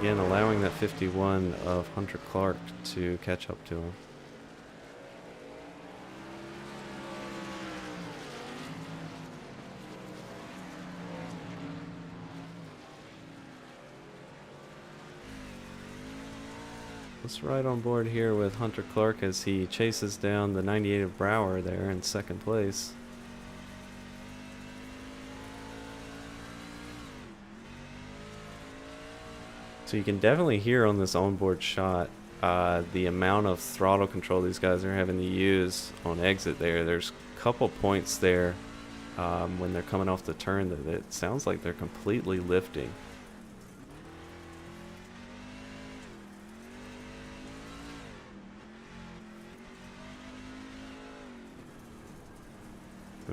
Again, allowing that 51 of Hunter Clark to catch up to him. Let's ride on board here with Hunter Clark as he chases down the 98 of Brower there in second place. So you can definitely hear on this onboard shot the amount of throttle control these guys are having to use on exit there. There's a couple points there when they're coming off the turn that it sounds like they're completely lifting.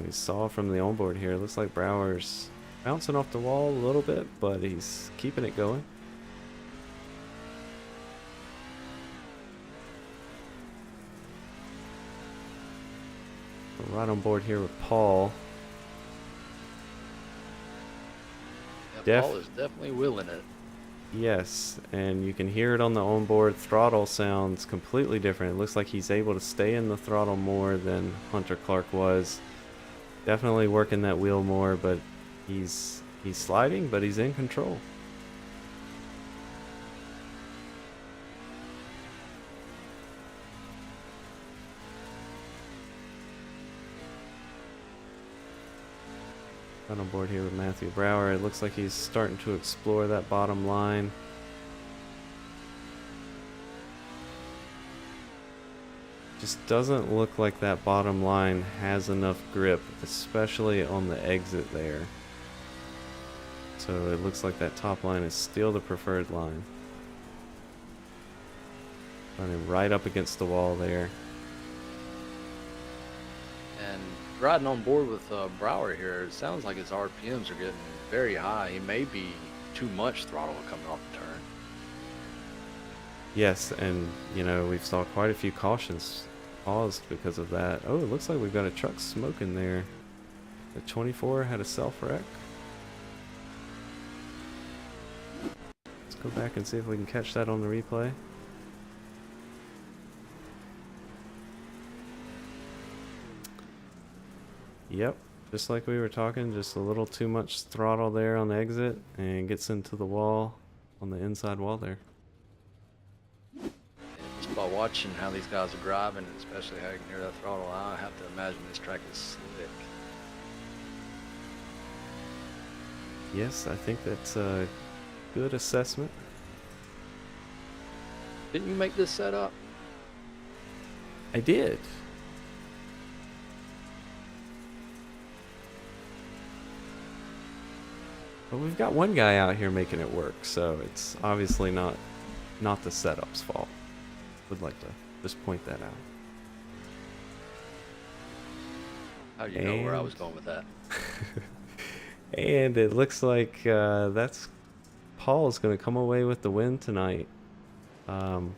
We saw from the onboard here, looks like Brower's bouncing off the wall a little bit, but he's keeping it going. We're right on board here with Paul. Yeah, Paul is definitely willing it. Yes, and you can hear it on the onboard. Throttle sounds completely different. It looks like he's able to stay in the throttle more than Hunter Clark was. Definitely working that wheel more, but he's sliding, but he's in control. Right on board here with Matthew Brower. It looks like he's starting to explore that bottom line. Just doesn't look like that bottom line has enough grip, especially on the exit there. So it looks like that top line is still the preferred line. Running right up against the wall there. And riding on board with Brower here, it sounds like his RPMs are getting very high. He may be too much throttle coming off the turn. Yes, and you know, we've saw quite a few cautions paused because of that. Oh, it looks like we've got a truck smoking there. The 24 had a self-wreck. Let's go back and see if we can catch that on the replay. Yep, just like we were talking, just a little too much throttle there on the exit and gets into the wall on the inside wall there. And just by watching how these guys are driving, and especially how you can hear that throttle, I have to imagine this track is slick. Yes, I think that's a good assessment. Didn't you make this setup? I did. But we've got one guy out here making it work, so it's obviously not the setup's fault. Would like to just point that out. How do you know where I was going with that? And it looks like that's Paul's going to come away with the win tonight. You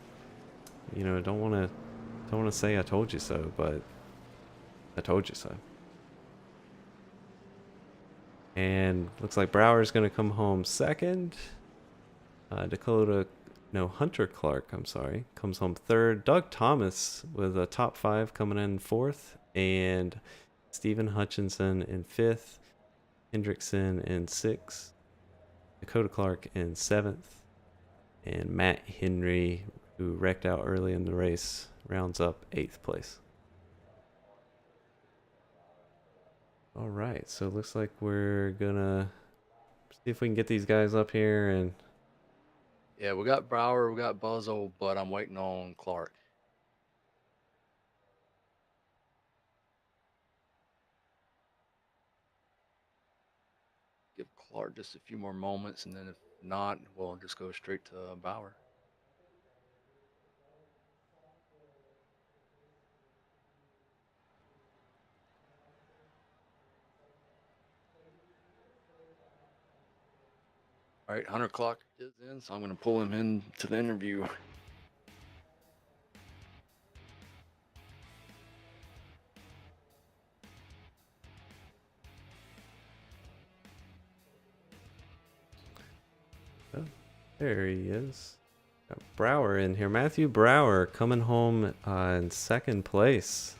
know, don't want to say I told you so, but I told you so. And looks like Brower's going to come home second. Hunter Clark, I'm sorry, comes home third. Doug Thomas with a top 5 coming in fourth. And Stephen Hutchinson in fifth. Hendrickson in sixth. Dakota Clark in seventh. And Matt Henry, who wrecked out early in the race, rounds up 8th place. All right, so it looks like we're gonna see if we can get these guys up here and... Yeah, we got Brower, we got Buzzle, but I'm waiting on Clark. Give Clark just a few more moments, and then if not, we'll just go straight to Bauer. All right, Hunter Clark is in, so I'm going to pull him in to the interview. Oh, there he is. Got Brower in here. Matthew Brower coming home in second place.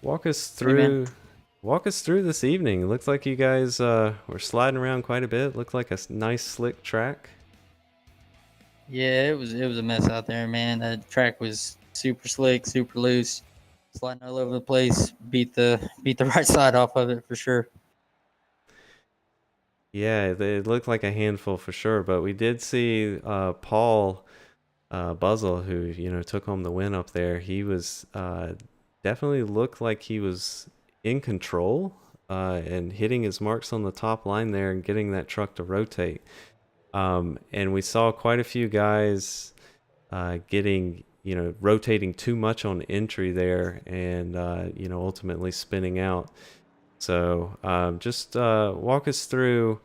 Walk us through... Walk us through this evening. Looks like you guys were sliding around quite a bit. Looked like a nice slick track. Yeah, it was a mess out there, man. The track was super slick, super loose, sliding all over the place. Beat the right side off of it for sure. Yeah, it looked like a handful for sure, but we did see Paul Buzzle, who, you know, took home the win up there. He was definitely looked like he was in control and hitting his marks on the top line there and getting that truck to rotate. And we saw quite a few guys getting, you know, rotating too much on entry there and, you know, ultimately spinning out. So just walk us through,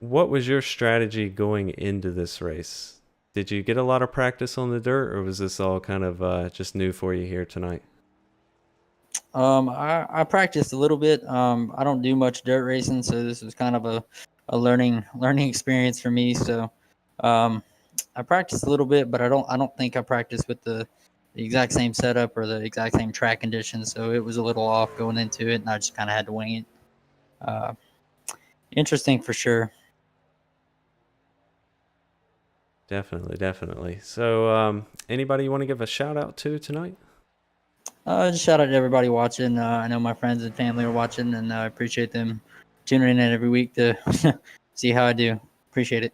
what was your strategy going into this race? Did you get a lot of practice on the dirt, or was this all kind of just new for you here tonight? I practiced a little bit. I don't do much dirt racing, so this was kind of a learning experience for me. So, I practiced a little bit, but I don't think I practiced with the exact same setup or the exact same track conditions. So it was a little off going into it, and I just kind of had to wing it. Interesting for sure. Definitely. So anybody you want to give a shout out to tonight? Just shout out to everybody watching. I know my friends and family are watching, and I appreciate them tuning in every week to see how I do. Appreciate it.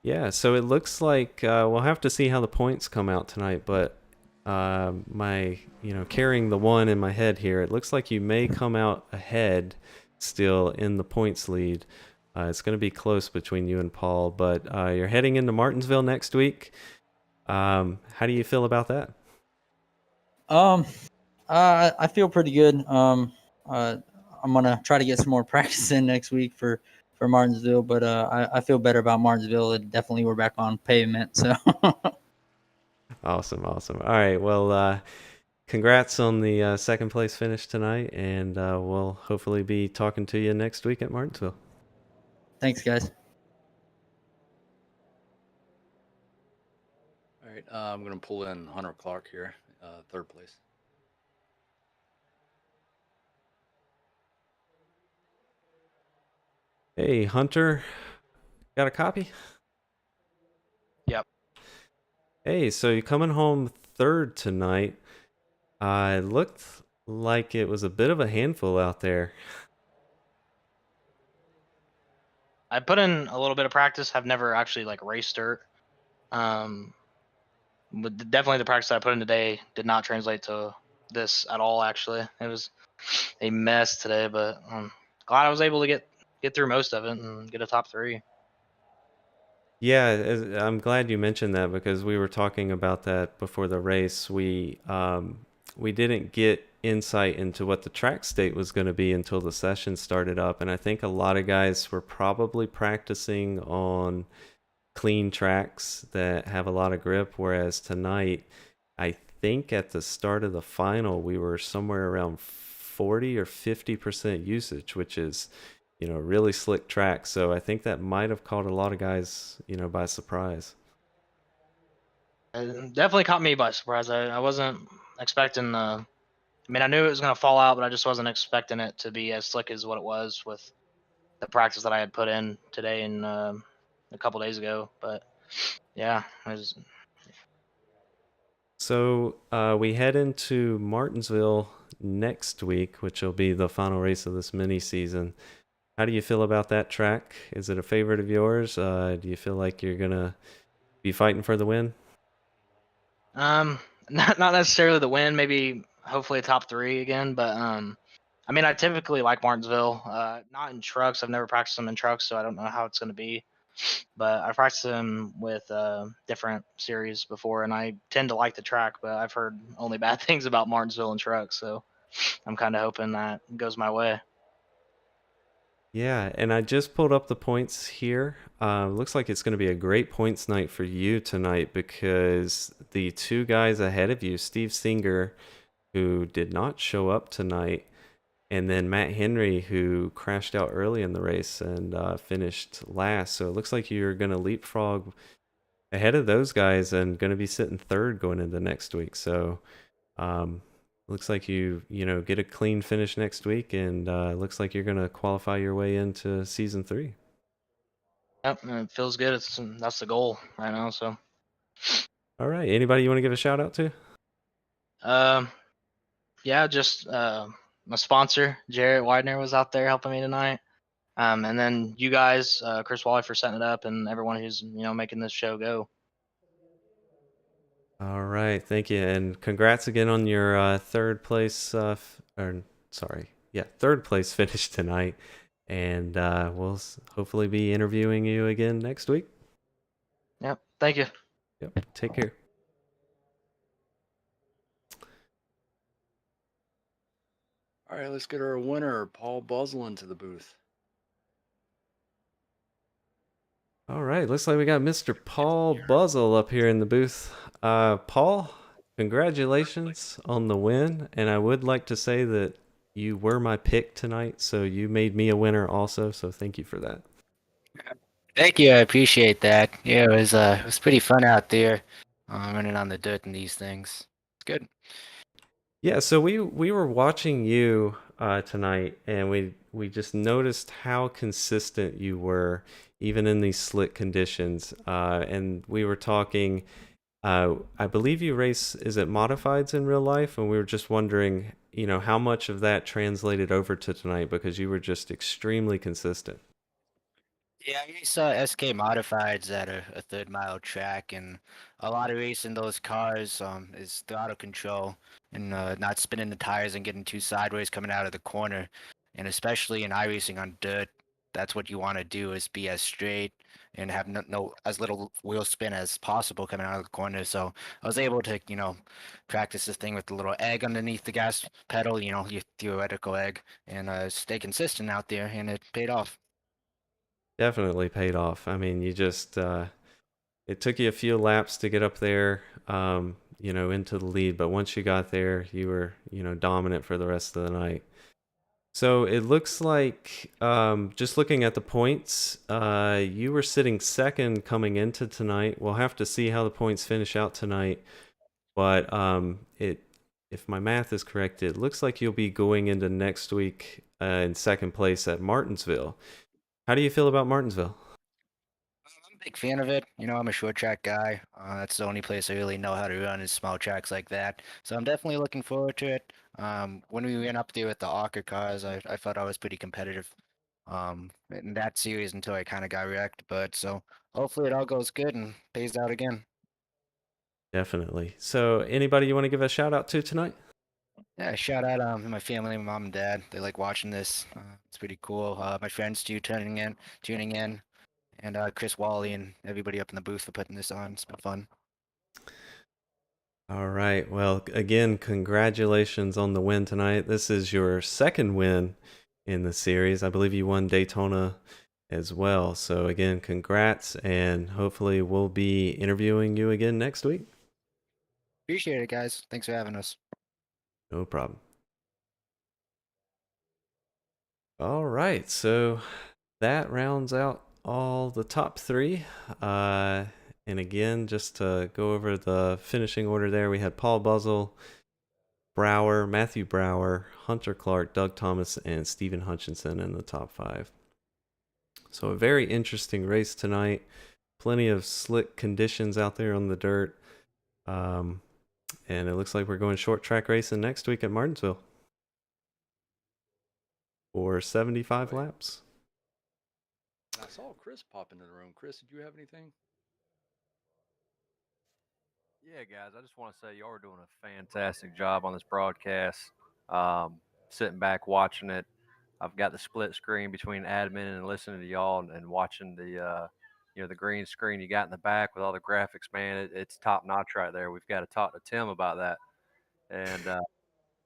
Yeah, so it looks like we'll have to see how the points come out tonight, but my, you know, carrying the one in my head here, it looks like you may come out ahead still in the points lead. It's going to be close between you and Paul, but you're heading into Martinsville next week. How do you feel about that? I feel pretty good. I'm gonna try to get some more practice in next week for Martinsville, but I feel better about Martinsville. And definitely, we're back on pavement. So Awesome. All right. Well, congrats on the second place finish tonight, and we'll hopefully be talking to you next week at Martinsville. thanks, guys. All right, I'm going to pull in Hunter Clark here, third place. Hey, Hunter, got a copy? Yep. Hey, so you're coming home third tonight. It looked like it was a bit of a handful out there. I put in a little bit of practice. I've never actually like raced dirt. Um, but definitely the practice I put in today did not translate to this at all. Actually, it was a mess today. But glad I was able to get through most of it and get a top 3. Yeah, I'm glad you mentioned that because we were talking about that before the race. We didn't get insight into what the track state was going to be until the session started up, and I think a lot of guys were probably practicing on clean tracks that have a lot of grip, whereas tonight, I think at the start of the final, we were somewhere around 40 or 50% usage, which is, really slick track. So I think that might have caught a lot of guys, by surprise. It definitely caught me by surprise. I wasn't expecting. I mean, I knew it was gonna fall out, but I just wasn't expecting it to be as slick as what it was with the practice that I had put in today and a couple days ago. But yeah, it was. So we head into Martinsville next week, which will be the final race of this mini season. How do you feel about that track? Is it a favorite of yours? Do you feel like you're gonna be fighting for the win? Um, not necessarily the win, maybe hopefully a top 3 again, but I mean I typically like Martinsville. Not in trucks. I've never practiced them in trucks, so I don't know how it's gonna be. But I practiced them with different series before, and I tend to like the track, but I've heard only bad things about Martinsville and trucks, so I'm kind of hoping that goes my way. Yeah, and I just pulled up the points here. Looks like it's going to be a great points night for you tonight because the two guys ahead of you, Steve Singer, who did not show up tonight, and then Matt Henry, who crashed out early in the race and finished last. So it looks like you're going to leapfrog ahead of those guys and going to be sitting third going into next week. So um, looks like you get a clean finish next week, and looks like you're going to qualify your way into season 3. Yep, and it feels good. That's the goal right now. So, All right. Anybody you want to give a shout out to? um, yeah, just my sponsor Jarrett Widener was out there helping me tonight. And then you guys, Chris Wally for setting it up, and everyone who's making this show go. All right. Thank you. And congrats again on your third place, third place finish tonight. And we'll hopefully be interviewing you again next week. Yep. Thank you. Yep. Take care. All right, let's get our winner, Paul Buzzell, into the booth. All right. Looks like we got Mr. Paul Buzzell up here in the booth. Paul, congratulations on the win. And I would like to say that you were my pick tonight, so you made me a winner also. So thank you for that. Thank you, I appreciate that. Yeah, it was pretty fun out there, running on the dirt and these things. It's good. Yeah, so we were watching you tonight, and we just noticed how consistent you were, even in these slick conditions. And we were talking. I believe you race, is it modifieds in real life? And we were just wondering, how much of that translated over to tonight because you were just extremely consistent. Yeah, I saw SK Modifieds at a 3rd mile track, and a lot of racing those cars is the auto control and not spinning the tires and getting too sideways coming out of the corner. And especially in iRacing on dirt, that's what you want to do is be as straight and have no as little wheel spin as possible coming out of the corner. So I was able to, practice this thing with the little egg underneath the gas pedal, your theoretical egg, and stay consistent out there, and it paid off. Definitely paid off. I mean, you just it took you a few laps to get up there, into the lead, but once you got there, you were, dominant for the rest of the night. So it looks like, just looking at the points, you were sitting second coming into tonight. We'll have to see how the points finish out tonight, but if my math is correct, it looks like you'll be going into next week in second place at Martinsville. How do you feel about Martinsville? I'm a big fan of it. You know, I'm a short track guy. That's the only place I really know how to run is small tracks like that. So I'm definitely looking forward to it. When we went up there with the Ocker cars, I thought I was pretty competitive in that series until I kind of got wrecked. But so hopefully it all goes good and pays out again. Definitely. So, anybody you want to give a shout out to tonight? Yeah, shout out my family, my mom and dad. They like watching this. It's pretty cool. My friends too tuning in, and Chris Wally and everybody up in the booth for putting this on. It's been fun. All right. Well, again, congratulations on the win tonight. This is your second win in the series. I believe you won Daytona as well. So, again, congrats, and hopefully, we'll be interviewing you again next week. Appreciate it, guys. Thanks for having us. No problem. All right. So, that rounds out all the top three. And again, just to go over the finishing order there, we had Paul Buzzle, Matthew Brower, Hunter Clark, Doug Thomas, and Stephen Hutchinson in the top five. So a very interesting race tonight. Plenty of slick conditions out there on the dirt. And it looks like we're going short track racing next week at Martinsville for 75 laps. And I saw Chris pop into the room. Chris, did you have anything? Yeah, guys, I just want to say y'all are doing a fantastic job on this broadcast. Sitting back watching it, I've got the split screen between admin and listening to y'all and watching the the green screen you got in the back with all the graphics. Man, it's top notch right there. We've got to talk to Tim about that and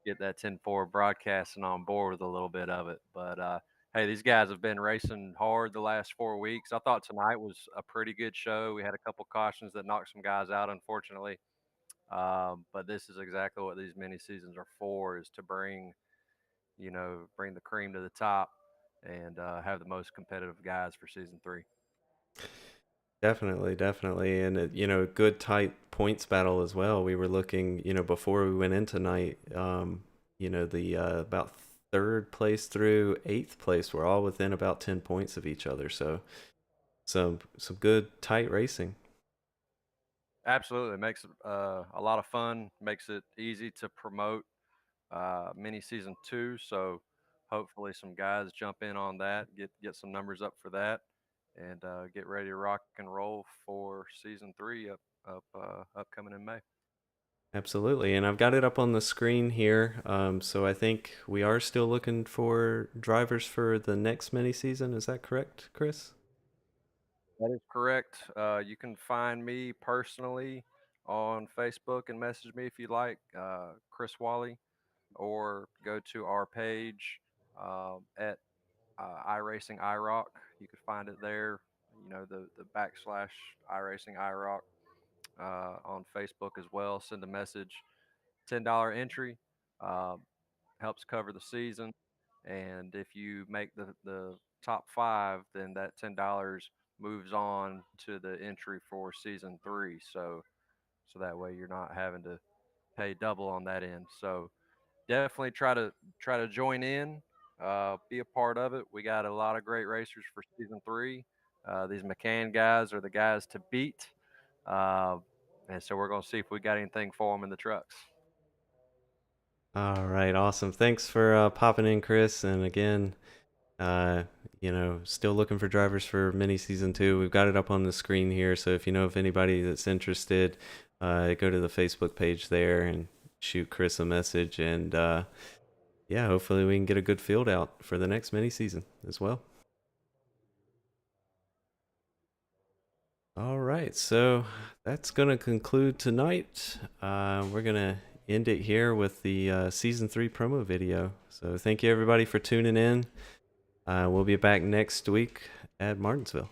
get that 10-4 broadcasting on board with a little bit of it. But hey, these guys have been racing hard the last 4 weeks. I thought tonight was a pretty good show. We had a couple cautions that knocked some guys out, unfortunately. But this is exactly what these mini seasons are for: is to bring the cream to the top and have the most competitive guys for season 3. Definitely. And, a good tight points battle as well. We were looking, before we went in tonight, the about third place through eighth place were all within about 10 points of each other. So some good tight racing. Absolutely, it makes it a lot of fun. Makes it easy to promote mini season 2. So hopefully some guys jump in on that, get some numbers up for that, and get ready to rock and roll for season 3 upcoming in May. Absolutely. And I've got it up on the screen here. So I think we are still looking for drivers for the next mini season. Is that correct, Chris? That is correct. You can find me personally on Facebook and message me if you like, Chris Wally, or go to our page at iRacing iROC. You can find it there. The backslash iRacing iROC on Facebook as well. Send a message. $10 entry helps cover the season, and if you make the top 5, then that $10 moves on to the entry for season 3. So that way you're not having to pay double on that end. So definitely try to join in, be a part of it. We got a lot of great racers for season 3. These McCann guys are the guys to beat, uh, and so we're going to see if we got anything for them in the trucks. All right, awesome. Thanks for popping in, Chris. And again, still looking for drivers for mini season 2. We've got it up on the screen here. So if you know of anybody that's interested, go to the Facebook page there and shoot Chris a message. And hopefully we can get a good field out for the next mini season as well. All right, so that's going to conclude tonight. We're going to end it here with the season 3 promo video. So thank you everybody for tuning in. We'll be back next week at Martinsville.